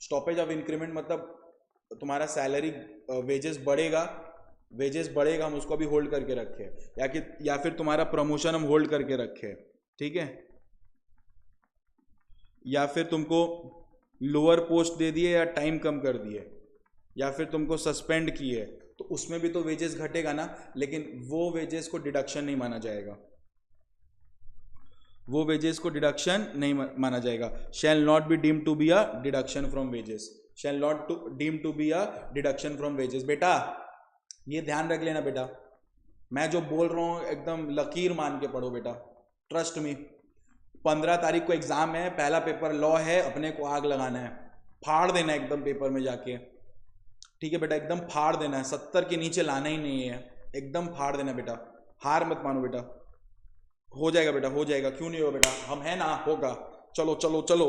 Speaker 1: Stoppage of increment मतलब तुम्हारा सैलरी वेजेस बढ़ेगा, हम उसको भी होल्ड करके रखे, या फिर तुम्हारा प्रमोशन हम होल्ड करके रखे, ठीक है, या फिर तुमको लोअर पोस्ट दे दिए या टाइम कम कर दिए, या फिर तुमको सस्पेंड किए, तो उसमें भी तो वेजेस घटेगा ना, लेकिन वो वेजेस को डिडक्शन नहीं माना जाएगा, वो वेजेस को डिडक्शन नहीं माना जाएगा। Shall not be deem to be a deduction from wages, shall not to deem to be a deduction from wages. बेटा ये ध्यान रख लेना बेटा, मैं जो बोल रहा हूँ एकदम लकीर मान के पढ़ो बेटा, ट्रस्ट मी। 15 तारीख को एग्जाम है, पहला पेपर लॉ है, अपने को आग लगाना है, फाड़ देना है एकदम पेपर में जाके, ठीक है बेटा, एकदम फाड़ देना है, 70 के नीचे लाना ही नहीं है, एकदम फाड़ देना बेटा, हार मत मानो बेटा, हो जाएगा बेटा, हो जाएगा, क्यों नहीं होगा बेटा, हम है ना, होगा। चलो चलो चलो,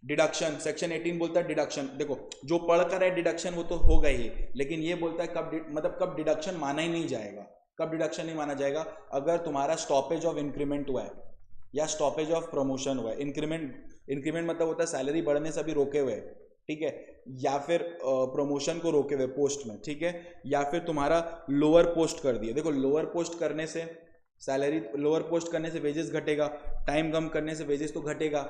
Speaker 1: डिडक्शन सेक्शन 18 बोलता है डिडक्शन, देखो जो पढ़कर है डिडक्शन वो तो होगा ही, लेकिन ये बोलता है कब डिडक्शन माना ही नहीं जाएगा, कब डिडक्शन नहीं माना जाएगा, अगर तुम्हारा स्टॉपेज ऑफ इंक्रीमेंट हुआ है या स्टॉपेज ऑफ प्रमोशन हुआ है। इंक्रीमेंट मतलब होता है सैलरी बढ़ने से भी रोके हुए, ठीक है, या फिर प्रमोशन को रोके हुए पोस्ट में, ठीक है, या फिर तुम्हारा लोअर पोस्ट कर दिया। देखो लोअर पोस्ट करने से सैलरी, लोअर पोस्ट करने से वेजेस घटेगा, टाइम कम करने से वेजेस तो घटेगा,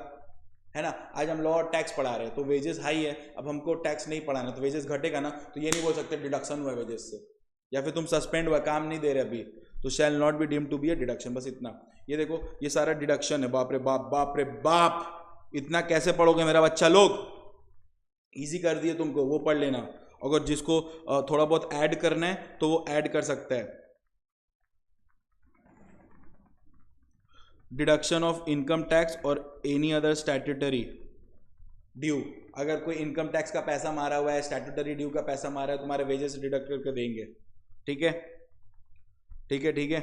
Speaker 1: है ना। आज हम लॉ और टैक्स पढ़ा रहे हैं तो वेजेस हाई है, अब हमको टैक्स नहीं पढ़ाना तो वेजेस घटेगा ना, तो ये नहीं बोल सकते डिडक्शन हुआ है वेजेस से, या फिर तुम सस्पेंड हुआ, काम नहीं दे रहे अभी, तो shall not be deemed to be a deduction, बस इतना। ये देखो ये सारा डिडक्शन है, बाप रे बाप, बाप रे बाप, इतना कैसे पढ़ोगे मेरा बच्चा लोग, इजी कर दिए तुमको, वो पढ़ लेना, अगर जिसको थोड़ा बहुत ऐड करना है तो वो ऐड कर सकता है। डिडक्शन ऑफ इनकम टैक्स और एनी अदर स्टैट्यूटरी ड्यू, अगर कोई इनकम टैक्स का पैसा मारा हुआ है, स्टैट्यूटरी ड्यू का पैसा मारा है, तुम्हारे वेजेस से डिडक्ट करके देंगे, ठीक है, ठीक है, ठीक है,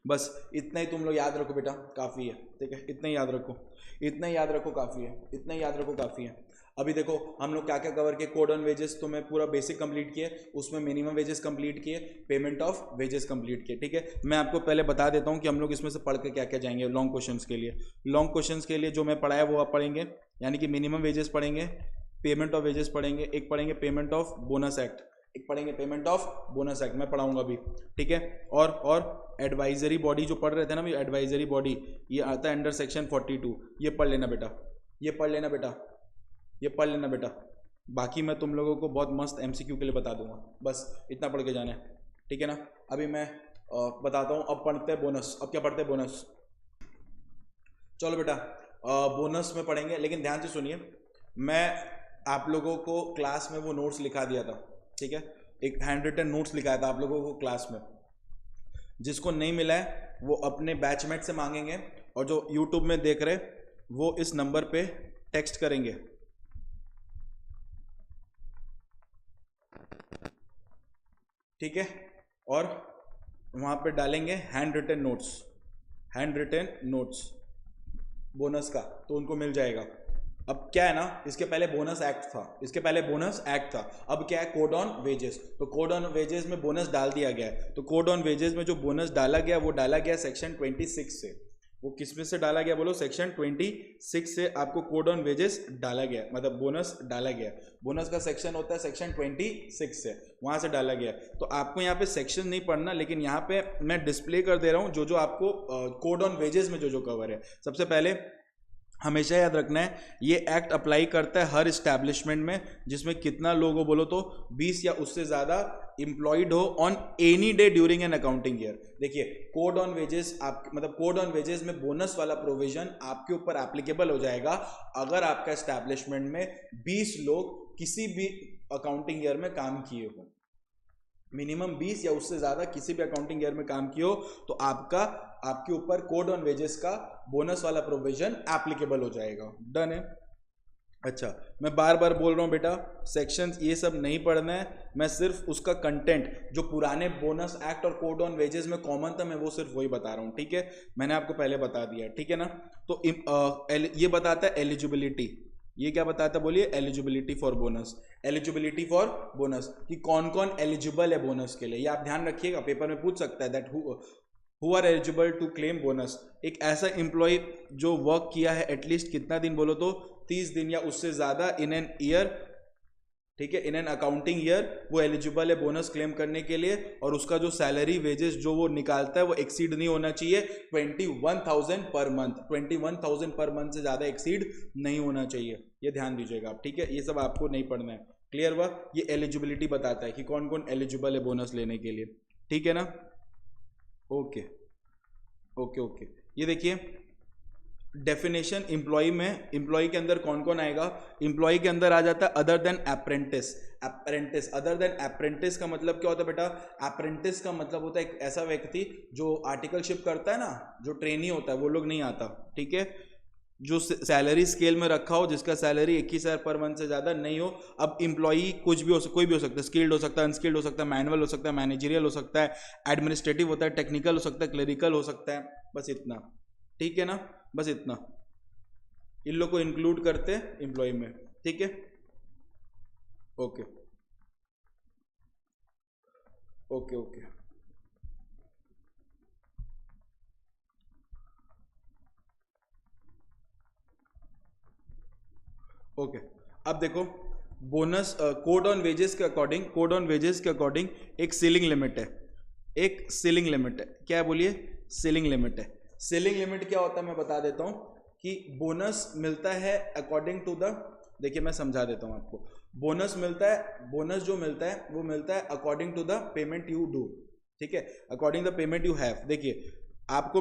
Speaker 1: बस इतना ही तुम लोग याद रखो बेटा, काफ़ी है, ठीक है, इतना ही याद रखो, इतना ही याद रखो, काफ़ी है, इतना ही याद रखो, काफ़ी है। अभी देखो हम लोग क्या क्या कवर किए, कोड ऑन वेजेस तो मैं पूरा बेसिक कंप्लीट किए, उसमें मिनिमम वेजेस कंप्लीट किए, पेमेंट ऑफ वेजेस कंप्लीट किए, ठीक है। मैं आपको पहले बता देता हूँ कि हम लोग इसमें से पढ़ के क्या क्या जाएंगे लॉन्ग क्वेश्चंस के लिए। लॉन्ग क्वेश्चंस के लिए जो मैं पढ़ाया वो आप पढ़ेंगे, यानी कि मिनिमम वेजेस पढ़ेंगे, पेमेंट ऑफ वेजेस पढ़ेंगे, एक पढ़ेंगे पेमेंट ऑफ बोनस एक्ट, एक पढ़ेंगे पेमेंट ऑफ बोनस एक्ट, मैं पढ़ाऊंगा अभी, ठीक है। और एडवाइजरी बॉडी जो पढ़ रहे थे ना अभी, एडवाइजरी बॉडी ये आता है अंडर सेक्शन 42, ये पढ़ लेना बेटा, ये पढ़ लेना बेटा, ये पढ़ लेना बेटा, बाकी मैं तुम लोगों को बहुत मस्त एमसीक्यू के लिए बता दूंगा, बस इतना पढ़ के जाना है, ठीक है ना। अभी मैं बताता हूँ, अब पढ़ते हैं बोनस, अब क्या पढ़ते हैं बोनस, चलो बेटा बोनस में पढ़ेंगे, लेकिन ध्यान से सुनिए, मैं आप लोगों को क्लास में वो नोट्स लिखा दिया था, ठीक है, एक हैंड रिटन नोट्स लिखाया था आप लोगों को क्लास में, जिसको नहीं मिला है वो अपने बैचमेट से मांगेंगे, और जो यूट्यूब में देख रहे वो इस नंबर पे टेक्स्ट करेंगे, ठीक है, और वहां पे डालेंगे hand written notes, hand written notes bonus का, तो उनको मिल जाएगा। अब क्या है ना, इसके पहले बोनस एक्ट था, इसके पहले बोनस एक्ट था, अब क्या है कोड ऑन वेजेस, तो कोड ऑन वेजेस में बोनस डाल दिया गया है, तो कोड ऑन वेजेस में जो बोनस डाला गया वो डाला गया सेक्शन 26 से, वो किस में से डाला गया बोलो, सेक्शन 26 से आपको कोड ऑन वेजेस डाला गया, मतलब बोनस डाला गया, बोनस का सेक्शन होता है सेक्शन 26 से, वहां से डाला गया। तो आपको यहाँ पे सेक्शन नहीं पढ़ना, लेकिन यहाँ पे मैं डिस्प्ले कर दे रहा हूँ जो जो आपको कोड ऑन वेजेस में जो जो कवर है। सबसे पहले हमेशा याद रखना है ये एक्ट अप्लाई करता है हर इस्टेब्लिशमेंट में जिसमें कितना लोग हो बोलो तो 20 या उससे ज्यादा इंप्लॉयड हो on any day during an accounting year. देखिए कोड ऑन वेजेस आप मतलब कोड ऑन वेजेस में बोनस वाला प्रोविजन आपके ऊपर एप्लीकेबल हो जाएगा अगर आपका एस्टैब्लिशमेंट में 20 लोग किसी भी अकाउंटिंग ईयर में काम किए हो, मिनिमम 20 या उससे ज्यादा किसी भी अकाउंटिंग ईयर में काम किए हो तो आपके ऊपर कोड ऑन वेजेस का बोनस वाला प्रोविजन एप्लीकेबल हो जाएगा। डन है। अच्छा मैं बार बार बोल रहा हूं बेटा सेक्शंस ये सब नहीं पढ़ना है, मैं सिर्फ उसका कंटेंट जो पुराने बोनस एक्ट और कोड ऑन वेजेस में कॉमन था मैं वो सिर्फ वही बता रहा हूं, ठीक है। मैंने आपको पहले बता दिया, ठीक है ना। तो ये बताता है एलिजिबिलिटी, ये क्या बताता है बोलिए, eligibility for bonus. Eligibility for bonus कि कौन कौन एलिजिबल है बोनस के लिए, ये आप ध्यान रखिएगा, पेपर में पूछ सकता है that who are eligible to claim bonus. एक ऐसा एम्प्लॉय जो वर्क किया है एटलीस्ट कितना दिन बोलो तो 30 दिन या उससे ज्यादा इन एन ईयर, ठीक है, इन एन अकाउंटिंग ईयर, वो एलिजिबल है बोनस क्लेम करने के लिए। और उसका जो सैलरी वेजेस जो वो निकालता है वो एक्सीड नहीं होना चाहिए 21,000 पर मंथ, 21,000 पर मंथ से ज्यादा एक्सीड नहीं होना चाहिए, ये ध्यान दीजिएगा आप, ठीक है। ये सब आपको नहीं पढ़ना है, क्लियर हुआ। ये एलिजिबिलिटी बताता है कि कौन कौन एलिजिबल है बोनस लेने के लिए, ठीक है ना। ओके ओके ओके, ये देखिए डेफिनेशन एम्प्लॉय में, एम्प्लॉय के अंदर कौन कौन आएगा, एम्प्लॉय के अंदर आ जाता है other than apprentice. Apprentice, other than apprentice का मतलब क्या होता है बेटा, अप्रेंटिस का मतलब होता है एक ऐसा व्यक्ति जो आर्टिकलशिप करता है ना, जो ट्रेनी होता है, वो लोग नहीं आता, ठीक है। जो सैलरी स्केल में रखा हो, जिसका सैलरी 21,000 पर मंथ से ज्यादा नहीं हो। अब एम्प्लॉई कुछ भी हो, कोई भी हो सकता है, स्किल्ड हो सकता है, अनस्किल्ड हो सकता है, मैनुअल हो सकता है, मैनेजरियल हो सकता है, एडमिनिस्ट्रेटिव होता है, टेक्निकल हो सकता है, क्लरिकल हो सकता है, बस इतना, ठीक है ना, बस इतना, इन लोग को इंक्लूड करते हैं एम्प्लॉय में, ठीक है। ओके ओके ओके ओके अब देखो बोनस कोड ऑन वेजेस के अकॉर्डिंग, कोड ऑन वेजेस के अकॉर्डिंग एक सीलिंग लिमिट है, एक सीलिंग लिमिट है, क्या है बोलिए, सीलिंग लिमिट है। सीलिंग लिमिट क्या होता है मैं बता देता हूं कि बोनस मिलता है अकॉर्डिंग टू द, देखिए मैं समझा देता हूं आपको, बोनस मिलता है, बोनस जो मिलता है वो मिलता है according to the payment you do, ठीक है, according the payment you have. देखिए आपको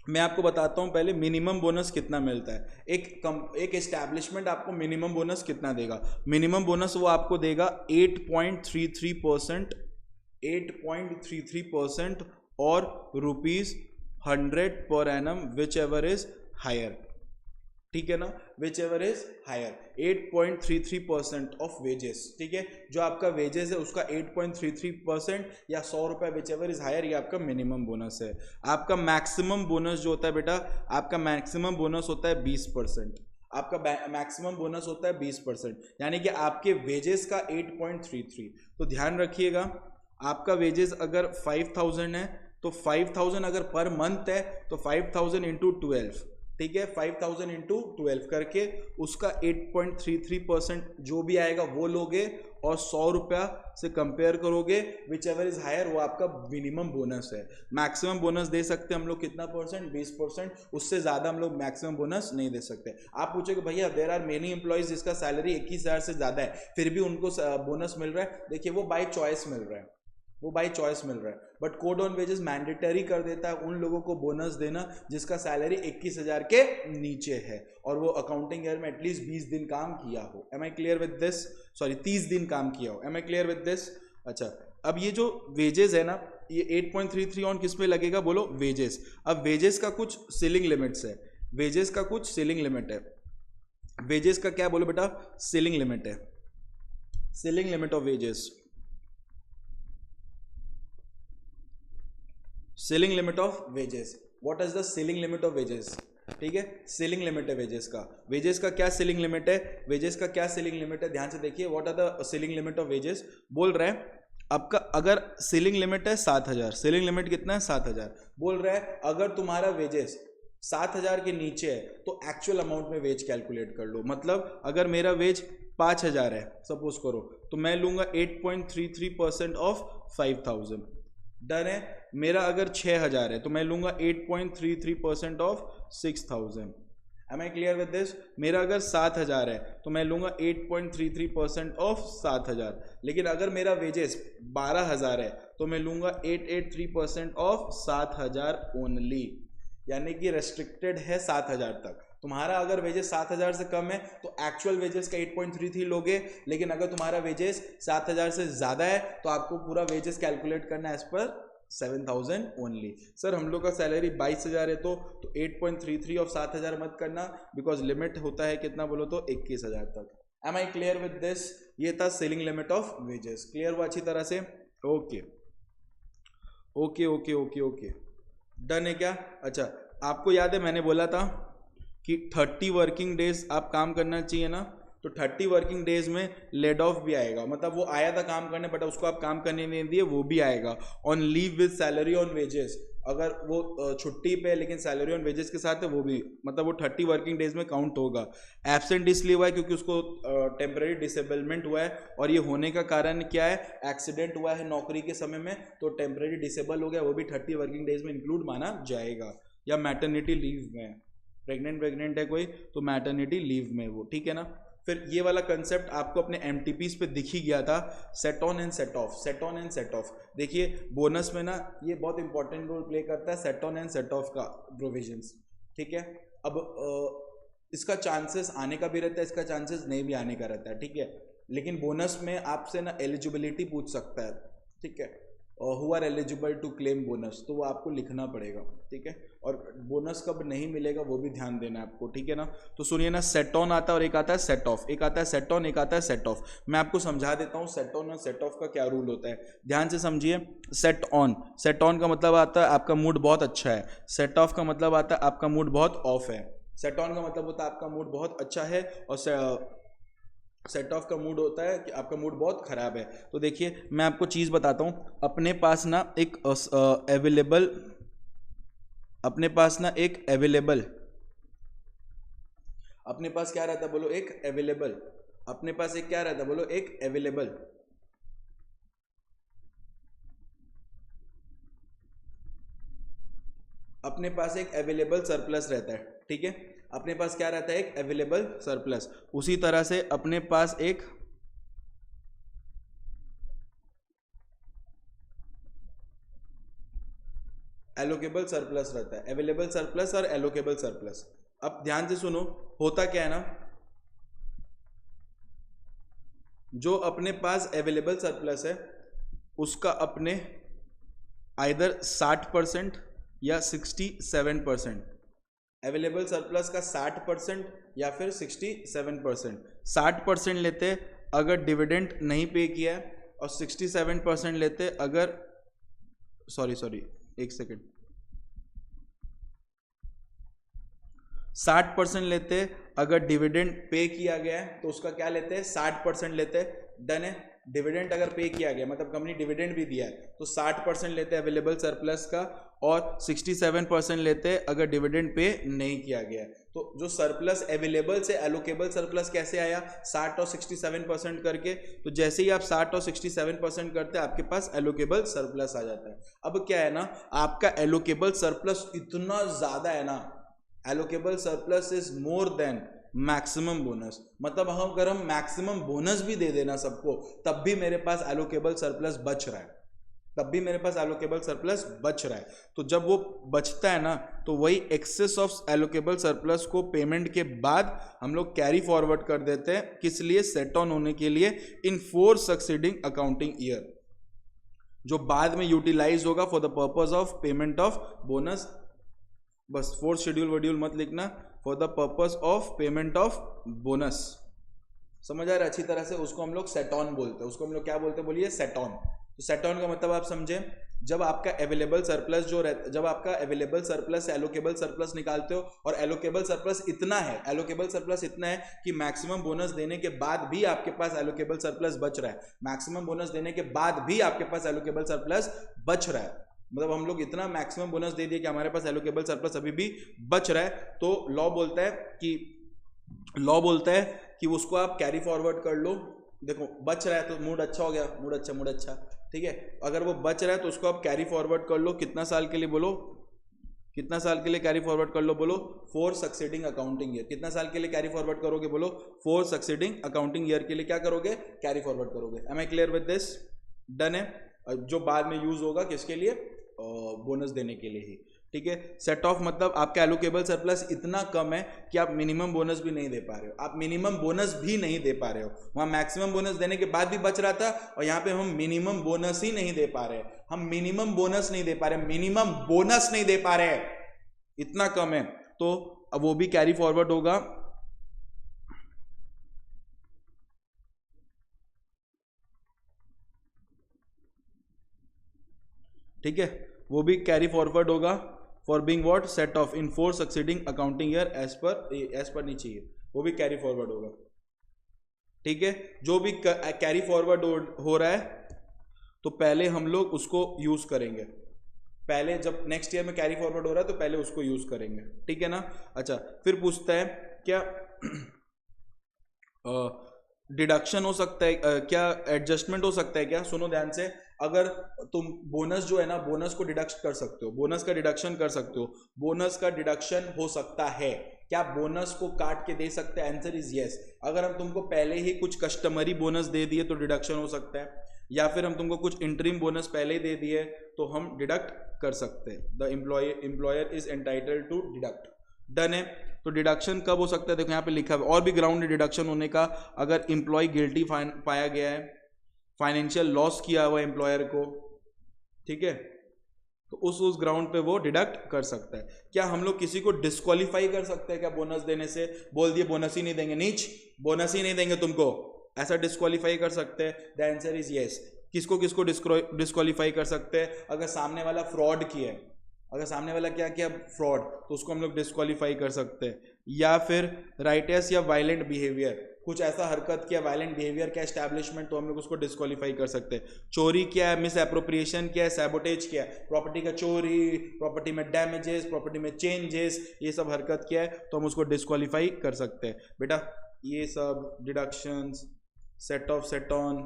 Speaker 1: मैं आपको बताता हूं पहले मिनिमम बोनस कितना मिलता है। एक एस्टैब्लिशमेंट आपको मिनिमम बोनस कितना देगा, मिनिमम बोनस वो आपको देगा 8.33%, 8.33% और ₹100 पर एनम विच एवर इज हायर, ठीक है ना, whichever is higher, 8.33% of wages, ठीक है, जो आपका वेजेस है उसका 8.33% या 100 रुपए विच एवर इज हायर, ये आपका मिनिमम बोनस है। आपका मैक्सिमम बोनस जो होता है बेटा, आपका मैक्सिमम बोनस होता है 20%, आपका मैक्सिमम बोनस होता है 20%, यानी कि आपके वेजेस का 8.33। तो ध्यान रखिएगा आपका वेजेस अगर 5,000 है तो 5,000 अगर पर मंथ है तो 5,000 इंटू 12, ठीक है, 5,000 इंटू 12 करके उसका 8.33% जो भी आएगा वो लोगे और 100 रुपया से कंपेयर करोगे, विच एवर इज हायर, वो आपका मिनिमम बोनस है। मैक्सिमम बोनस दे सकते हैं हम लोग कितना परसेंट, 20%, उससे ज्यादा हम लोग मैक्सिमम बोनस नहीं दे सकते। आप पूछोगे भैया देयर आर मेनी एम्प्लॉइज जिसका सैलरी 21,000 से ज्यादा है फिर भी उनको बोनस मिल रहा है, देखिए वो बाय चॉइस मिल रहा है, वो बाय चॉइस मिल रहा है, but code on wages mandatory कर देता है उन लोगों को बोनस देना जिसका सैलरी 21,000 के नीचे है और वो अकाउंटिंग ईयर में एटलीस्ट 20 दिन काम किया हो। Am I clear with this, sorry 30 दिन काम किया हो, am I clear with this. अच्छा अब ये जो वेजेस है ना, ये 8.33 ऑन किस पे लगेगा बोलो, वेजेस। अब वेजेस का कुछ सीलिंग लिमिट्स है, वेजेस का कुछ सीलिंग लिमिट है, वेजेस का क्या बोलो बेटा, सीलिंग लिमिट है, ceiling limit of wages, ceiling limit of wages, what is the ceiling limit of wages, ठीक है, सीलिंग लिमिट है वेजेस का, वेजेस का क्या सीलिंग लिमिट है, वेजेस का क्या सीलिंग लिमिट है, ध्यान से देखिए, what are the ceiling limit of wages. बोल रहे हैं आपका अगर सीलिंग लिमिट है 7,000, सीलिंग लिमिट कितना है 7,000, बोल रहा है अगर तुम्हारा वेजेस 7,000 के नीचे है तो एक्चुअल अमाउंट में वेज कैलकुलेट कर लो, मतलब अगर मेरा वेज 5,000 है सपोज करो तो मैं लूंगा 8.33% ऑफ 5,000, डन है। मेरा अगर 6,000 है तो मैं लूंगा 8.33% of 6,000, am I clear with this? मेरा अगर 7,000 है तो मैं लूंगा 8.33% ऑफ 7,000, लेकिन अगर मेरा वेजेस 12,000 है तो मैं लूंगा 883% ऑफ 7,000 ओनली, यानी कि रेस्ट्रिक्टेड है 7,000 तक। तुम्हारा अगर वेजेस 7,000 से कम है तो एक्चुअल वेजेस का 8.33 लोगे, लेकिन अगर तुम्हारा वेजेस 7,000 से ज़्यादा है तो आपको पूरा वेजेस कैलकुलेट करना है एज पर 7,000 ओनली। सर हम लोग का सैलरी 22,000 है तो 8.33 ऑफ 7,000 मत करना, बिकॉज लिमिट होता है कितना बोलो तो 21,000 तक। Am I clear with this? ये था ceiling limit of wages. Clear हुआ अच्छी तरह से? Okay okay okay okay okay, done है क्या? अच्छा, आपको याद है मैंने बोला था कि 30 वर्किंग डेज आप काम करना चाहिए ना, तो 30 वर्किंग डेज में लेड ऑफ भी आएगा, मतलब वो आया था काम करने बट उसको आप काम करने नहीं दिए, वो भी आएगा। On leave with salary on wages, अगर वो छुट्टी पे है लेकिन सैलरी ऑन वेजेस के साथ है वो भी, मतलब वो 30 वर्किंग डेज में काउंट होगा। एब्सेंट इसलिए हुआ है क्योंकि उसको टेम्पररी डिसेबलमेंट हुआ है, और ये होने का कारण क्या है? एक्सीडेंट हुआ है नौकरी के समय में तो टेम्पररी डिसेबल हो गया, वो भी 30 वर्किंग डेज में इंक्लूड माना जाएगा। या मैटरनिटी लीव में, प्रेग्नेंट है कोई तो मैटरनिटी लीव में वो, ठीक है ना। फिर ये वाला कंसेप्ट आपको अपने एमटीपीज पे दिख ही गया था, set on and set of, set on and set of. देखिए बोनस में ना ये बहुत इंपॉर्टेंट रोल प्ले करता है set on and set of का प्रोविजंस, ठीक है। अब इसका चांसेस आने का भी रहता है, इसका चांसेस नहीं भी आने का रहता है, ठीक है। लेकिन बोनस में आपसे ना एलिजिबिलिटी पूछ सकता है, ठीक है, who are eligible to claim bonus, तो वो आपको लिखना पड़ेगा, ठीक है। और बोनस कब नहीं मिलेगा वो भी ध्यान देना है आपको, ठीक है ना। तो सुनिए ना, सेट ऑन आता है और एक आता है सेट ऑफ, एक आता है सेट ऑन, एक आता है सेट ऑफ। मैं आपको समझा देता हूँ सेट ऑन और सेट ऑफ का क्या रूल होता है, ध्यान से समझिए। सेट ऑन, सेट ऑन का मतलब आता है आपका मूड बहुत अच्छा है, सेट ऑफ का मतलब आता है आपका मूड बहुत ऑफ है। सेट ऑन का मतलब होता है आपका मूड बहुत अच्छा है, और सेट ऑफ का मूड होता है कि आपका मूड बहुत खराब है। तो देखिए मैं आपको चीज़ बताता हूँ, अपने पास ना एक अवेलेबल, अपने पास ना एक अवेलेबल, अपने पास क्या रहता है बोलो? एक अवेलेबल, अपने पास एक क्या रहता है बोलो? एक अवेलेबल, अपने पास एक अवेलेबल सरप्लस रहता है, ठीक है। अपने पास क्या रहता है? एक अवेलेबल सरप्लस। उसी तरह से अपने पास एक एलोकेबल सरप्लस रहता है, अवेलेबल सरप्लस और एलोकेबल सरप्लस। अब ध्यान से सुनो, होता क्या है ना, जो अपने पास अवेलेबल सरप्लस है उसका अपने आइदर 60% या 67%, अवेलेबल सरप्लस का 60% या फिर 67%। 60% लेते अगर डिविडेंड नहीं पे किया है, और 67% लेते अगर, सॉरी एक सेकेंड, 60% लेते अगर डिविडेंड पे किया गया है तो उसका क्या लेते हैं? 60% लेते। डन है। डिविडेंड अगर पे किया गया मतलब कंपनी डिविडेंड भी दिया है तो 60% लेते हैं अवेलेबल सरप्लस का, और 67% लेते हैं अगर डिविडेंड पे नहीं किया गया है। तो जो सरप्लस अवेलेबल से एलोकेबल सरप्लस कैसे आया? 60 और 67% करके। तो जैसे ही आप 60 और 67% करते हैं आपके पास एलोकेबल सरप्लस आ जाता है। अब क्या है ना, आपका एलोकेबल सरप्लस इतना ज्यादा है ना, allocable surplus is more than maximum bonus, मतलब हम अगर हम मैक्सिमम बोनस भी दे देना सबको तब भी मेरे पास एलोकेबल सरप्लस बच रहा है, तब भी मेरे पास एलोकेबल सरप्लस बच रहा है। तो जब वो बचता है ना तो वही एक्सेस ऑफ एलोकेबल सरप्लस को पेमेंट के बाद हम लोग कैरी फॉरवर्ड कर देते हैं, किस लिए? सेट ऑन होने के लिए इन 4 सक्सीडिंग अकाउंटिंग ईयर, जो बाद में यूटिलाइज होगा for the purpose of payment of bonus. बस 4th शेड्यूल वड्यूल मत लिखना, for the purpose of payment of bonus. समझ आ रहा है अच्छी तरह से? उसको हम लोग सेट ऑन बोलते हैं, उसको हम लोग क्या बोलते हैं बोलिए? Set on. तो सेट ऑन का मतलब आप समझे, जब आपका अवेलेबल सरप्लस जो रहता, जब आपका अवेलेबल सरप्लस एलोकेबल सरप्लस निकालते हो और एलोकेबल सरप्लस इतना है, एलोकेबल सरप्लस इतना है कि मैक्सिमम बोनस देने के बाद भी आपके पास एलोकेबल सरप्लस बच रहा है, मैक्सिमम बोनस देने के बाद भी आपके पास एलोकेबल सरप्लस बच रहा है, मतलब हम लोग इतना मैक्सिमम बोनस दे दिए कि हमारे पास एलोकेबल सरप्लस अभी भी बच रहा है, तो लॉ बोलता है कि उसको आप कैरी फॉरवर्ड कर लो। देखो बच रहा है तो मूड अच्छा हो गया, मूड अच्छा, ठीक है। अगर वो बच रहा है तो उसको आप कैरी फॉरवर्ड कर लो, कितना साल के लिए बोलो? कितना साल के लिए कैरी फॉरवर्ड कर लो, बोलो 4 सक्सीडिंग अकाउंटिंग ईयर। कितना साल के लिए कैरी फॉरवर्ड करोगे, बोलो 4 सक्सीडिंग अकाउंटिंग ईयर के लिए क्या करोगे, कैरी फॉरवर्ड करोगे। Am I clear with this? Done है। जो बाद में यूज होगा किसके लिए, बोनस देने के लिए ही, ठीक है। सेट ऑफ मतलब आपका एलोकेबल सरप्लस इतना कम है कि आप मिनिमम बोनस भी नहीं दे पा रहे हो, आप मिनिमम बोनस भी नहीं दे पा रहे हो। वहां मैक्सिमम बोनस देने के बाद भी बच रहा था और यहाँ पे हम मिनिमम बोनस ही नहीं दे पा रहे, हम मिनिमम बोनस नहीं दे पा रहे, मिनिमम बोनस नहीं दे पा रहे, इतना कम है। तो अब वो भी कैरी फॉरवर्ड होगा। ठीक है, वो भी कैरी फॉरवर्ड होगा for being what, set off in 4 succeeding accounting year as per नहीं चाहिए, वो भी कैरी फॉरवर्ड होगा। ठीक है, जो भी कैरी फॉरवर्ड हो रहा है तो पहले हम लोग उसको यूज करेंगे, पहले जब नेक्स्ट ईयर में कैरी फॉरवर्ड हो रहा है तो पहले उसको यूज करेंगे, ठीक है ना। अच्छा, फिर पूछता है क्या डिडक्शन हो सकता है, क्या एडजस्टमेंट हो सकता है क्या? सुनो ध्यान से, अगर तुम बोनस जो है ना, बोनस को डिडक्ट कर सकते हो, बोनस का डिडक्शन कर सकते हो, बोनस का डिडक्शन हो सकता है क्या? बोनस को काट के दे सकते हैं? Answer is yes. अगर हम तुमको पहले ही कुछ कस्टमरी बोनस दे दिए तो डिडक्शन हो सकता है, या फिर हम तुमको कुछ इंटरिम बोनस पहले ही दे दिए तो हम डिडक्ट कर सकते हैं। The employer is entitled to deduct. Done है। तो डिडक्शन कब हो सकता है? देखो यहाँ पे लिखा है, और भी ग्राउंड है डिडक्शन होने का। अगर एम्प्लॉय गिल्टी पाया गया है, फाइनेंशियल लॉस किया हुआ एम्प्लॉयर को, ठीक है, तो उस ग्राउंड पे वो डिडक्ट कर सकता है। क्या हम लोग किसी को डिस्क्वालीफाई कर सकते हैं क्या बोनस देने से? बोल दिए बोनस ही नहीं देंगे, नीच बोनस ही नहीं देंगे तुमको, ऐसा डिस्क्वालीफाई कर सकते हैं? The answer is yes. किसको किसको डिस्क्वालीफाई कर सकते हैं? अगर सामने वाला फ्रॉड किया है, अगर सामने वाला क्या किया, फ्रॉड, तो उसको हम लोग डिस्क्वालीफाई कर सकते हैं। या फिर राइटियस या वायलेंट बिहेवियर, कुछ ऐसा हरकत किया, वायलेंट बिहेवियर क्या, एस्टैब्लिशमेंट, तो हम लोग उसको डिस्क्वालीफाई कर सकते हैं। चोरी क्या है, मिस एप्रोप्रिएशन क्या है, सैबोटेज क्या है, प्रॉपर्टी का चोरी, प्रॉपर्टी में डैमेजेस, प्रॉपर्टी में चेंजेस, ये सब हरकत क्या है तो हम उसको डिस्क्वालीफाई कर सकते हैं। बेटा ये सब deductions, set of, set on,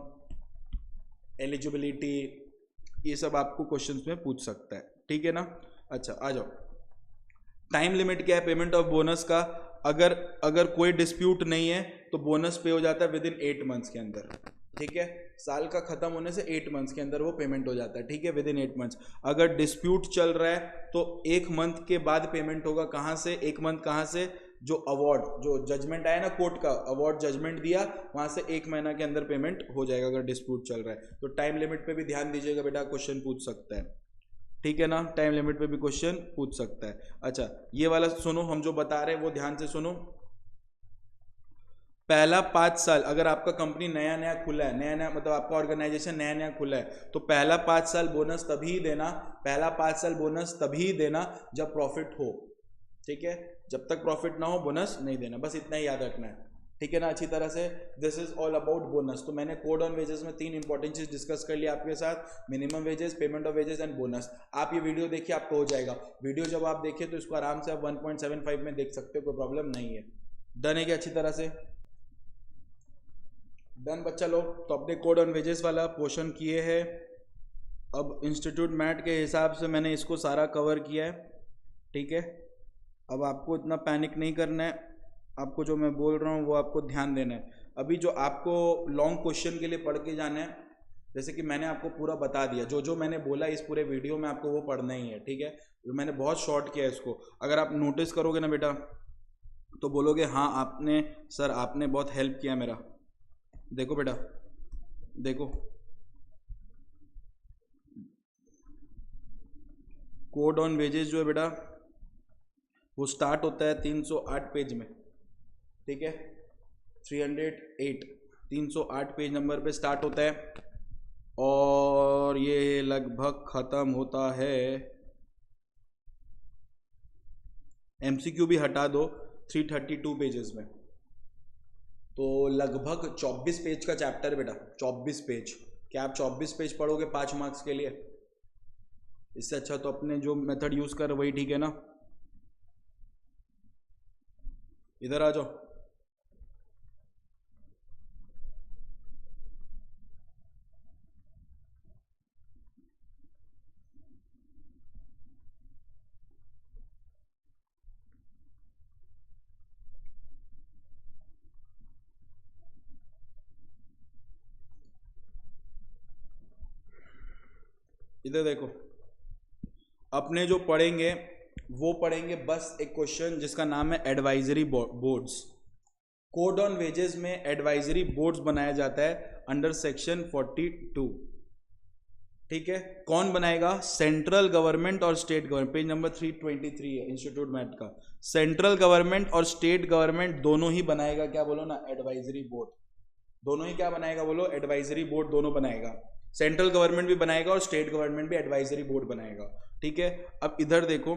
Speaker 1: eligibility, ये सब आपको क्वेश्चंस में पूछ सकता है, ठीक है ना। अच्छा आ जाओ, टाइम लिमिट क्या है पेमेंट ऑफ बोनस का? अगर अगर कोई डिस्प्यूट नहीं है तो बोनस पे हो जाता है विद इन 8 मंथ्स के अंदर, ठीक है। साल का खत्म होने से 8 मंथ्स के अंदर वो पेमेंट हो जाता है, ठीक है, विद इन 8 मंथ्स। अगर डिस्प्यूट चल रहा है तो 1 मंथ के बाद पेमेंट होगा। कहाँ से 1 मंथ? कहाँ से? जो अवार्ड, जो जजमेंट आया ना कोर्ट का, अवार्ड जजमेंट दिया, वहां से 1 महीना के अंदर पेमेंट हो जाएगा अगर डिस्प्यूट चल रहा है। तो टाइम लिमिट पे भी ध्यान दीजिएगा बेटा, क्वेश्चन पूछ सकता है, ठीक है ना। टाइम लिमिट पे भी क्वेश्चन पूछ सकता है। अच्छा ये वाला सुनो, हम जो बता रहे हैं वो ध्यान से सुनो। पहला 5 साल, अगर आपका कंपनी नया नया खुला है, नया नया मतलब आपका ऑर्गेनाइजेशन नया नया खुला है, तो पहला 5 साल बोनस तभी देना, पहला 5 साल बोनस तभी देना जब प्रॉफिट हो, ठीक है। जब तक प्रॉफिट ना हो बोनस नहीं देना, बस इतना ही याद रखना है, ठीक है ना, अच्छी तरह से। This is all about bonus. तो मैंने कोड ऑन वेजेस में 3 इंपॉर्टेंट चीज डिस्कस कर लिया आपके साथ, minimum wages, payment of wages and bonus. आप ये वीडियो देखिए, आपको हो जाएगा। वीडियो जब आप देखिए तो इसको आराम से आप 1.75 में देख सकते हो, कोई प्रॉब्लम नहीं है। डन है क्या अच्छी तरह से? डन बच्चा लोग। तो अपने कोड ऑन वेजेस वाला पोर्शन किए हैं। अब इंस्टीट्यूट मैट के हिसाब से मैंने इसको सारा कवर किया है, ठीक है। अब आपको इतना पैनिक नहीं करना है, आपको जो मैं बोल रहा हूँ वो आपको ध्यान देना है। अभी जो आपको लॉन्ग क्वेश्चन के लिए पढ़ के जाना है, जैसे कि मैंने आपको पूरा बता दिया, जो जो मैंने बोला इस पूरे वीडियो में आपको वो पढ़ना ही है, ठीक है। मैंने बहुत शॉर्ट किया इसको। अगर आप नोटिस करोगे ना बेटा तो बोलोगे हाँ आपने सर, आपने बहुत हेल्प किया मेरा। देखो बेटा, देखो कोड ऑन वेजेस जो है बेटा वो स्टार्ट होता है 308 पेज में, ठीक है, 308 308 पेज नंबर पे स्टार्ट होता है और ये लगभग खत्म होता है, एमसीक्यू भी हटा दो, 332 पेजेस में। तो लगभग 24 पेज का चैप्टर बेटा, 24 पेज। क्या आप 24 पेज पढ़ोगे 5 मार्क्स के लिए? इससे अच्छा तो अपने जो मेथड यूज कर वही ठीक है ना। इधर आ जाओ। इधर देखो, अपने जो पढ़ेंगे वो पढ़ेंगे बस एक क्वेश्चन जिसका नाम है advisory boards. Code on wages में एडवाइजरी बोर्ड्स बनाया जाता है अंडर सेक्शन 42। ठीक है, कौन बनाएगा? सेंट्रल गवर्नमेंट और स्टेट गवर्नमेंट। पेज नंबर 323 है इंस्टीट्यूट मैथ का। सेंट्रल गवर्नमेंट और स्टेट गवर्नमेंट दोनों ही बनाएगा, क्या बोलो ना, एडवाइजरी बोर्ड। दोनों ही क्या बनाएगा बोलो? एडवाइजरी बोर्ड दोनों बनाएगा। सेंट्रल गवर्नमेंट भी बनाएगा और स्टेट गवर्नमेंट भी एडवाइजरी बोर्ड बनाएगा। ठीक है, अब इधर देखो,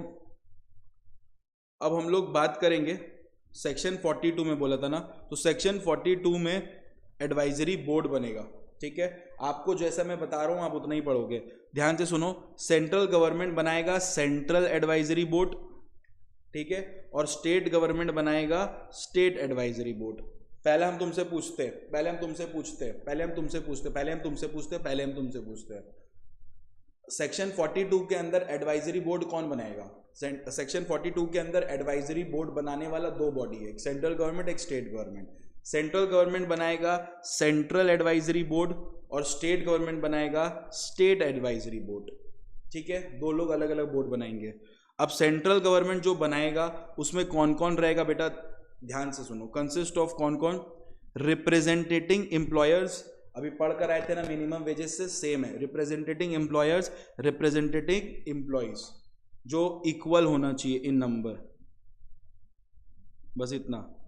Speaker 1: अब हम लोग बात करेंगे सेक्शन 42 में बोला था ना, तो सेक्शन 42 में एडवाइजरी बोर्ड बनेगा। ठीक है, आपको जैसा मैं बता रहा हूं आप उतना ही पढ़ोगे, ध्यान से सुनो। सेंट्रल गवर्नमेंट बनाएगा सेंट्रल एडवाइजरी बोर्ड, ठीक है, और स्टेट गवर्नमेंट बनाएगा स्टेट एडवाइजरी बोर्ड। पहले हम तुमसे पूछते हैं, पहले हम तुमसे पूछते हैं, पहले हम तुमसे पूछते हैं, पहले हम तुमसे पूछते हैं, पहले हम तुमसे पूछते हैं, सेक्शन 42 के अंदर एडवाइजरी बोर्ड कौन बनाएगा? सेक्शन 42 के अंदर एडवाइजरी बोर्ड बनाने वाला दो बॉडी है, एक सेंट्रल गवर्नमेंट, एक स्टेट गवर्नमेंट। सेंट्रल गवर्नमेंट बनाएगा सेंट्रल एडवाइजरी बोर्ड और स्टेट गवर्नमेंट बनाएगा स्टेट एडवाइजरी बोर्ड। ठीक है, दो लोग अलग अलग बोर्ड बनाएंगे। अब सेंट्रल गवर्नमेंट जो बनाएगा उसमें कौन कौन रहेगा बेटा? ध्यान से सुनो, कंसिस्ट ऑफ कौन कौन? रिप्रेजेंटेटिंग एम्प्लॉयर्स, अभी पढ़ कर आए थे ना, मिनिमम वेजेस से सेम है। रिप्रेजेंटेटिंग एम्प्लॉयर्स, रिप्रेजेंटेटिंग एम्प्लॉयज, जो इक्वल होना चाहिए इन नंबर, बस इतना।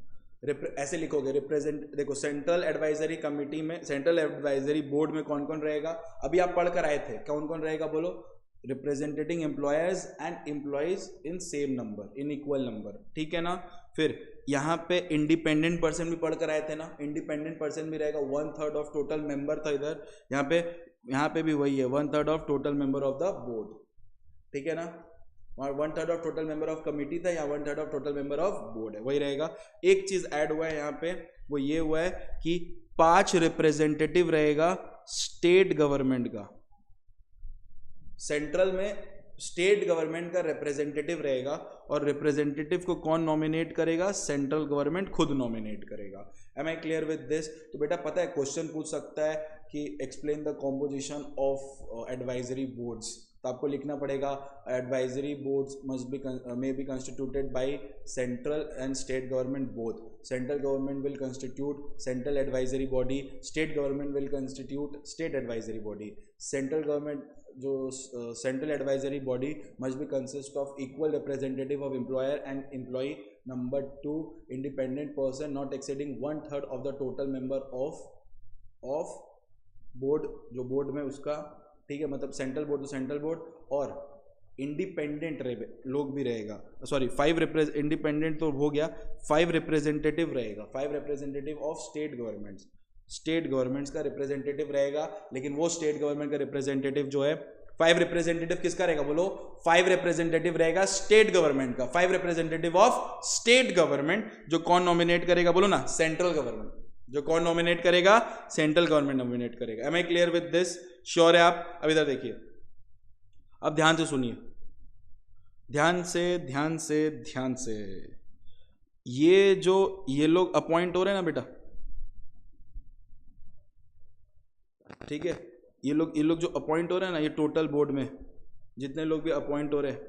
Speaker 1: ऐसे लिखोगे रिप्रेजेंट, देखो सेंट्रल एडवाइजरी कमेटी में, सेंट्रल एडवाइजरी बोर्ड में कौन कौन रहेगा? अभी आप पढ़ कर आए थे, कौन कौन रहेगा बोलो? Representing employers and employees in same number, in equal number. ठीक है ना। फिर यहाँ पे इंडिपेंडेंट पर्सन भी पढ़ कर आए थे ना, इंडिपेंडेंट पर्सन भी रहेगा, 1/3 ऑफ टोटल मेंबर था इधर, यहाँ पे भी वही है, 1/3 of total member of the board. ठीक है ना, और 1/3 of total member of committee था, या 1/3 of total member of board है, वही रहेगा। एक चीज ऐड हुआ है यहाँ पे, वो ये हुआ है कि 5 रिप्रेजेंटेटिव रहेगा स्टेट गवर्नमेंट का। सेंट्रल में स्टेट गवर्नमेंट का रिप्रेजेंटेटिव रहेगा, और रिप्रेजेंटेटिव को कौन नॉमिनेट करेगा? सेंट्रल गवर्नमेंट खुद नॉमिनेट करेगा। Am I clear with this? तो बेटा पता है क्वेश्चन पूछ सकता है कि explain the composition of advisory boards, तो आपको लिखना पड़ेगा advisory boards must be may be constituted by central and state government both. Central government will constitute central advisory body, state government will constitute state advisory body. Central government जो central advisory body must be consist of equal representative of employer and employee. Number 2, independent person not exceeding 1/3 of the total member of board, जो board में उसका, ठीक है, मतलब central board तो central board, और independent लोग भी रहेगा, सॉरी 5 इंडिपेंडेंट तो हो गया, 5 रिप्रेजेंटेटिव रहेगा, 5 representative of state governments, state governments का रिप्रेजेंटेटिव रहेगा। लेकिन वो स्टेट गवर्नमेंट का रिप्रेजेंटेटिव जो है, 5 रिप्रेजेंटेटिव किसका रहेगा बोलो? 5 रिप्रेजेंटेटिव रहेगा स्टेट गवर्नमेंट का, 5 रिप्रेजेंटेटिव ऑफ स्टेट गवर्नमेंट, जो कौन नॉमिनेट करेगा बोलो ना? Central government. जो कौन नॉमिनेट करेगा? सेंट्रल गवर्नमेंट नॉमिनेट करेगा। Am I clear with this? Sure है आप? अब इधर देखिए, अब ध्यान से सुनिए, ध्यान से ध्यान से ध्यान से। ये लोग अपॉइंट हो रहे हैं ना बेटा, ठीक है, ये लोग जो अपॉइंट हो रहे हैं ना, ये टोटल बोर्ड में जितने लोग भी अपॉइंट हो रहे हैं,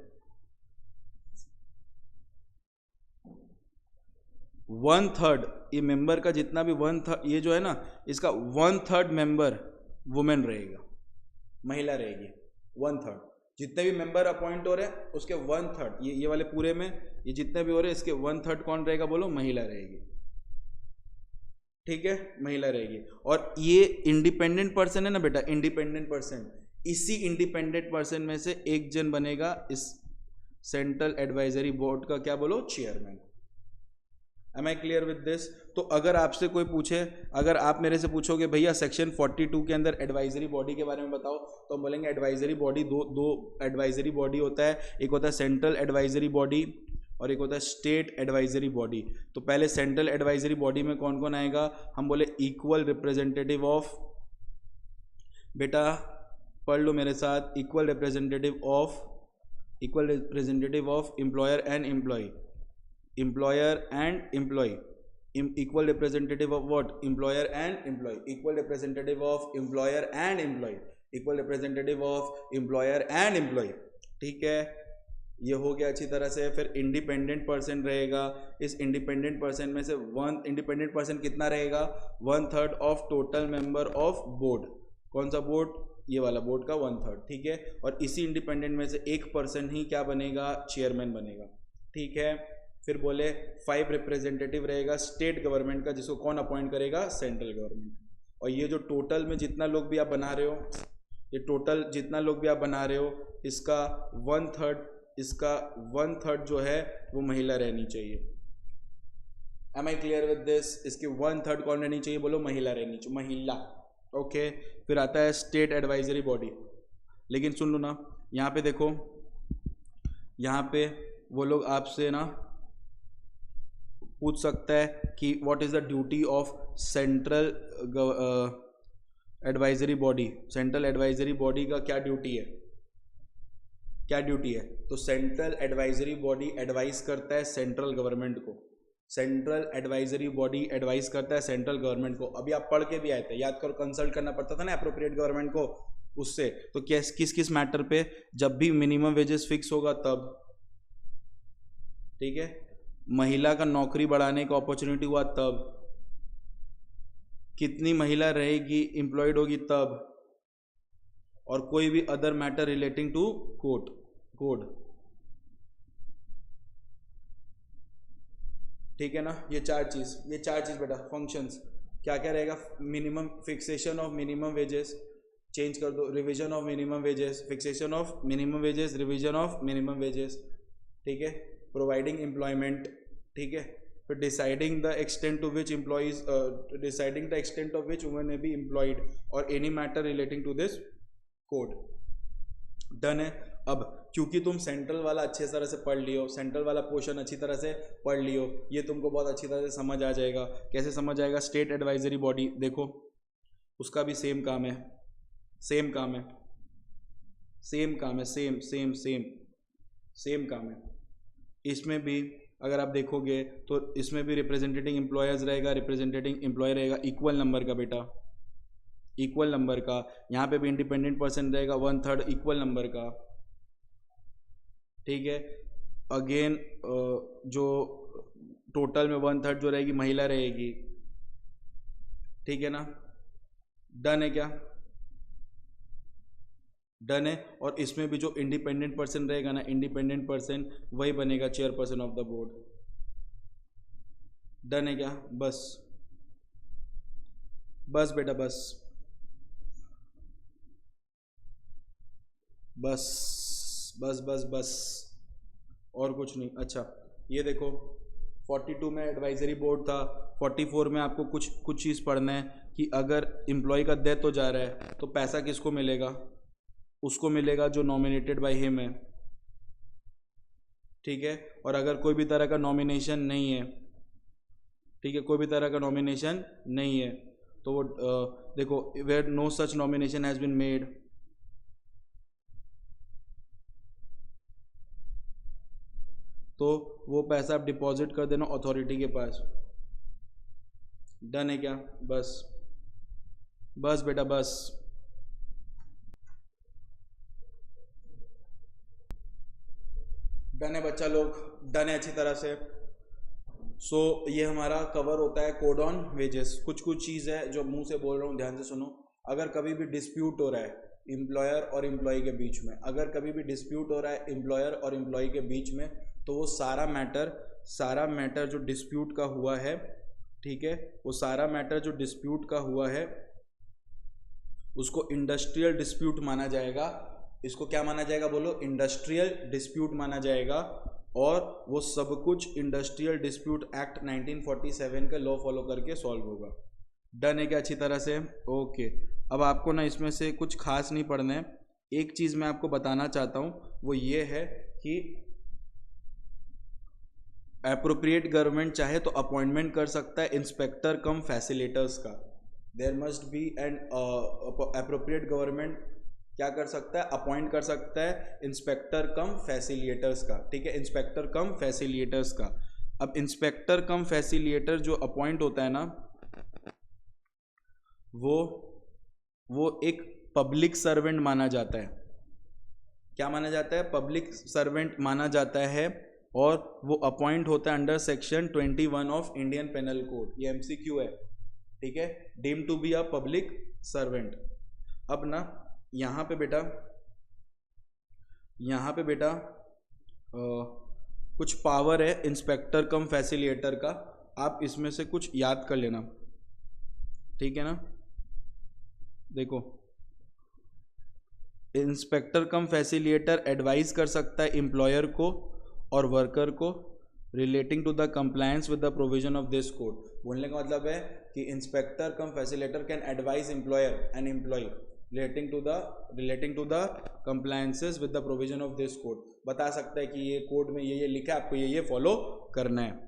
Speaker 1: 1/3 ये मेंबर का जितना भी 1/3, ये जो है ना, इसका 1/3 मेंबर वुमेन रहेगा, महिला रहेगी। 1/3 जितने भी मेंबर अपॉइंट हो रहे हैं उसके 1/3, ये वाले पूरे में ये जितने भी हो रहे हैं इसके 1/3 कौन रहेगा बोलो? महिला रहेगी। ठीक है, महिला रहेगी। और ये इंडिपेंडेंट पर्सन है ना बेटा, इंडिपेंडेंट पर्सन, इसी इंडिपेंडेंट पर्सन में से एक जन बनेगा इस सेंट्रल एडवाइजरी बोर्ड का, क्या बोलो? Chairman. Am I clear with this? तो अगर आपसे कोई पूछे, अगर आप मेरे से पूछोगे भैया सेक्शन 42 के अंदर एडवाइजरी बॉडी के बारे में बताओ, तो हम बोलेंगे एडवाइजरी बॉडी दो एडवाइजरी बॉडी होता है, एक होता है सेंट्रल एडवाइजरी बॉडी और एक होता है स्टेट एडवाइजरी बॉडी। तो पहले सेंट्रल एडवाइजरी बॉडी में कौन कौन आएगा? हम बोले इक्वल रिप्रेजेंटेटिव ऑफ, बेटा पढ़ लो मेरे साथ, equal representative of employer and employee, employer and employee, equal representative of what? Employer and employee, equal representative of employer and employee, equal representative of employer and employee, ठीक है, ये हो गया अच्छी तरह से। फिर इंडिपेंडेंट पर्सन रहेगा, इस इंडिपेंडेंट पर्सन में से वन इंडिपेंडेंट पर्सन कितना रहेगा, 1/3 of total member of board. कौन सा बोर्ड, ये वाला बोर्ड का 1/3, ठीक है। और इसी इंडिपेंडेंट में से एक पर्सन ही क्या बनेगा, चेयरमैन बनेगा, ठीक है। फिर बोले 5 रिप्रेजेंटेटिव रहेगा स्टेट गवर्नमेंट का, जिसको कौन अपॉइंट करेगा, सेंट्रल गवर्नमेंट। और ये जो टोटल में जितना लोग भी आप बना रहे हो, ये टोटल जितना लोग भी आप बना रहे हो, इसका 1/3 जो है वो महिला रहनी चाहिए। Am I clear with this? इसकी 1/3 कौन रहनी चाहिए, बोलो महिला रहनी चाहिए, महिला, ओके। फिर आता है स्टेट एडवाइजरी बॉडी। लेकिन सुन लो ना, यहाँ पे देखो, यहाँ पे वो लोग आपसे ना पूछ सकता है कि what is the duty of central advisory body. Central advisory body का क्या ड्यूटी है, क्या ड्यूटी है? तो सेंट्रल एडवाइजरी बॉडी एडवाइस करता है सेंट्रल गवर्नमेंट को, सेंट्रल एडवाइजरी बॉडी एडवाइस करता है सेंट्रल गवर्नमेंट को। अभी आप पढ़ के भी आए थे, याद करो, कंसल्ट करना पड़ता था ना एप्रोप्रिएट गवर्नमेंट को, उससे। तो किस किस मैटर पे, जब भी मिनिमम वेजेस फिक्स होगा तब, ठीक है, महिला का नौकरी बढ़ाने का अपॉर्चुनिटी हुआ तब, कितनी महिला रहेगी एम्प्लॉयड होगी तब, और कोई भी other matter relating to code, ठीक है ना। ये चार चीज बेटा, फंक्शंस क्या क्या रहेगा, minimum fixation of minimum wages, change कर दो, revision of minimum wages, fixation of minimum wages, revision of minimum wages, ठीक है, प्रोवाइडिंग एम्प्लॉयमेंट, ठीक है, फिर deciding the extent to which employees, deciding the extent of which women may be employed, और any matter relating to this code. Done है। अब क्योंकि तुम सेंट्रल वाला अच्छे तरह से पढ़ लियो, सेंट्रल वाला पोर्शन अच्छी तरह से पढ़ लियो, ये तुमको बहुत अच्छी तरह से समझ आ जाएगा। कैसे समझ आएगा? स्टेट एडवाइजरी बॉडी देखो, उसका भी सेम काम है, सेम काम है। इसमें भी अगर आप देखोगे तो इसमें भी रिप्रेजेंटेटिंग एम्प्लॉयर्स रहेगा, रिप्रेजेंटेटिंग एम्प्लॉय रहेगा, इक्वल नंबर का बेटा, इक्वल नंबर का। यहाँ पे भी इंडिपेंडेंट पर्सन रहेगा 1/3 इक्वल नंबर का, ठीक है। अगेन जो टोटल में 1/3 जो रहेगी महिला रहेगी, ठीक है ना। डन है क्या? डन है। और इसमें भी जो इंडिपेंडेंट पर्सन रहेगा ना, इंडिपेंडेंट पर्सन वही बनेगा chairperson of the board. Done है क्या? बस बेटा, बस और कुछ नहीं। अच्छा ये देखो, 42 में एडवाइजरी बोर्ड था, 44 में आपको कुछ चीज़ पढ़ना है कि अगर एम्प्लॉय का डेथ हो जा रहा है तो पैसा किसको मिलेगा? उसको मिलेगा जो नॉमिनेटेड बाय हिम है, ठीक है। और अगर कोई भी तरह का नॉमिनेशन नहीं है, ठीक है, कोई भी तरह का नॉमिनेशन नहीं है तो वो देखो, where no such nomination has been made, तो वो पैसा आप डिपॉजिट कर देना अथॉरिटी के पास। डन है क्या? बस बेटा, बस। डन है बच्चा लोग, डन है अच्छी तरह से। सो ये हमारा कवर होता है कोड ऑन वेजेस। कुछ चीज़ है जो मुंह से बोल रहा हूँ, ध्यान से सुनो। अगर कभी भी डिस्प्यूट हो रहा है एम्प्लॉयर और एम्प्लॉय के बीच में, अगर कभी भी डिस्प्यूट हो रहा है एम्प्लॉयर और एम्प्लॉय के बीच में, तो वो सारा मैटर जो डिस्प्यूट का हुआ है, ठीक है, वो सारा मैटर जो डिस्प्यूट का हुआ है उसको इंडस्ट्रियल डिस्प्यूट माना जाएगा। इसको क्या माना जाएगा? बोलो, इंडस्ट्रियल डिस्प्यूट माना जाएगा। और वो सब कुछ इंडस्ट्रियल डिस्प्यूट एक्ट 1947 का लॉ फॉलो करके सॉल्व होगा। डन है क्या अच्छी तरह से? ओके। अब आपको ना इसमें से कुछ खास नहीं पढ़ना है। एक चीज़ मैं आपको बताना चाहता हूँ, वो ये है कि एप्रोप्रिएट गवर्नमेंट चाहे तो अपॉइंटमेंट कर सकता है इंस्पेक्टर कम फैसिलिटेटर्स का। There must be an appropriate government क्या कर सकता है? अपॉइंट कर सकता है इंस्पेक्टर कम फैसिलिटेटर्स का, ठीक है, इंस्पेक्टर कम फैसिलिटेटर्स का। अब इंस्पेक्टर कम फैसिलिटेटर जो अपॉइंट होता है ना, वो एक पब्लिक सर्वेंट माना जाता है। क्या माना जाता है? पब्लिक सर्वेंट माना जाता है, और वो अपॉइंट होता है under section 21 of Indian penal code. ये एमसीक्यू है, ठीक है। Deem to be a public servant. अब ना यहाँ पे बेटा कुछ पावर है इंस्पेक्टर कम फैसिलिटेटर का, आप इसमें से कुछ याद कर लेना, ठीक है ना। देखो, इंस्पेक्टर कम फैसिलिटेटर एडवाइस कर सकता है एम्प्लॉयर को और वर्कर को relating to the compliance with the provision of this code. बोलने का मतलब है कि inspector cum facilitator can advise employer and employee relating to the compliances with the provision of this code. बता सकता है कि ये कोड में ये लिखा है, आपको ये फॉलो करना है।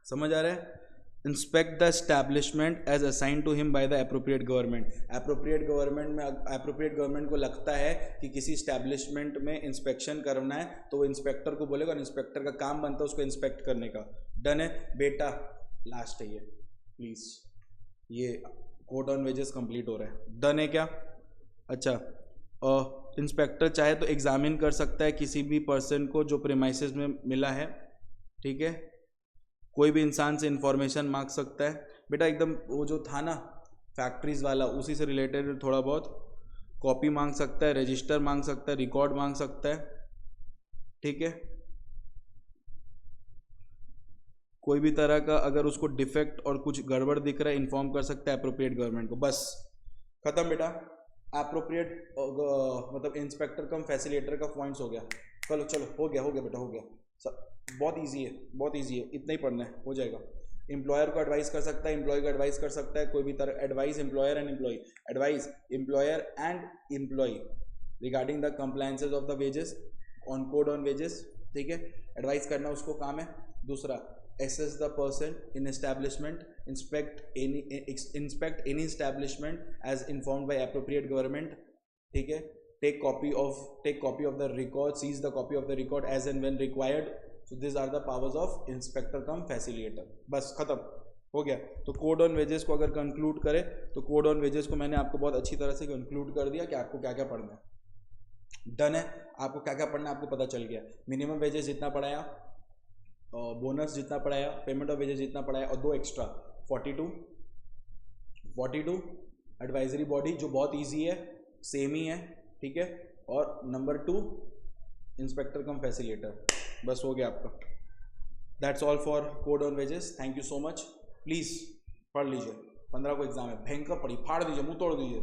Speaker 1: समझ आ रहा है? Inspect the establishment as assign to him by the appropriate government. Appropriate government को लगता है कि किसी एस्टैब्लिशमेंट में इंस्पेक्शन करना है, तो वो इंस्पेक्टर को बोलेगा, इंस्पेक्टर का काम बनता है उसको इंस्पेक्ट करने का। डन है बेटा, लास्ट है ये, प्लीज, ये कोड ऑन वेजेस कंप्लीट हो रहा है। डन है क्या? अच्छा, इंस्पेक्टर चाहे तो एग्जामिन कर सकता है किसी भी पर्सन को जो प्रीमाइसेस में मिला है, ठीक है। कोई भी इंसान से इंफॉर्मेशन मांग सकता है बेटा, एकदम वो जो था ना फैक्ट्रीज वाला, उसी से रिलेटेड थोड़ा बहुत। कॉपी मांग सकता है, रजिस्टर मांग सकता है, रिकॉर्ड मांग सकता है, ठीक है। कोई भी तरह का अगर उसको डिफेक्ट और कुछ गड़बड़ दिख रहा है, इन्फॉर्म कर सकता है एप्रोप्रिएट गवर्नमेंट को। बस खत्म बेटा। एप्रोप्रिएट मतलब इंस्पेक्टर कम फैसिलिटेटर का पॉइंट्स हो गया। चलो हो गया बेटा, हो गया सब। बहुत इजी है, इतना ही पढ़ना है, हो जाएगा। एम्प्लॉयर को एडवाइस कर सकता है, एम्प्लॉय को एडवाइस कर सकता है, कोई भी तरह advise employer and employee, advise employer and employee regarding the compliances of the wages on code on wages, ठीक है। एडवाइस करना उसको काम है। दूसरा, assess the person in establishment, inspect any establishment as informed by appropriate government, ठीक है। take copy of the record, seize the copy of the record as and when required. So these are the powers of inspector cum facilitator। बस खत्म हो गया। तो code on wages को अगर conclude करें तो कोड ऑन वेजेस को मैंने आपको बहुत अच्छी तरह से कंक्लूड कर दिया कि आपको क्या क्या पढ़ना है। डन है, आपको क्या क्या पढ़ना है आपको पता चल गया। मिनिमम वेजेस जितना पढ़ाया, बोनस जितना पढ़ाया, पेमेंट ऑफ वेजेस जितना पढ़ाया, और 2 एक्स्ट्रा 42 एडवाइजरी बॉडी जो बहुत इजी है, सेम ही है, ठीक है। और नंबर 2 इंस्पेक्टर कम फैसिलिटेटर। बस हो गया आपका। That's all for code on wages. Thank you so much. Please पढ़ लीजिए, 15 को एग्जाम है, भयंकर पढ़ी, फाड़ दीजिए, मुंह तोड़ दीजिए।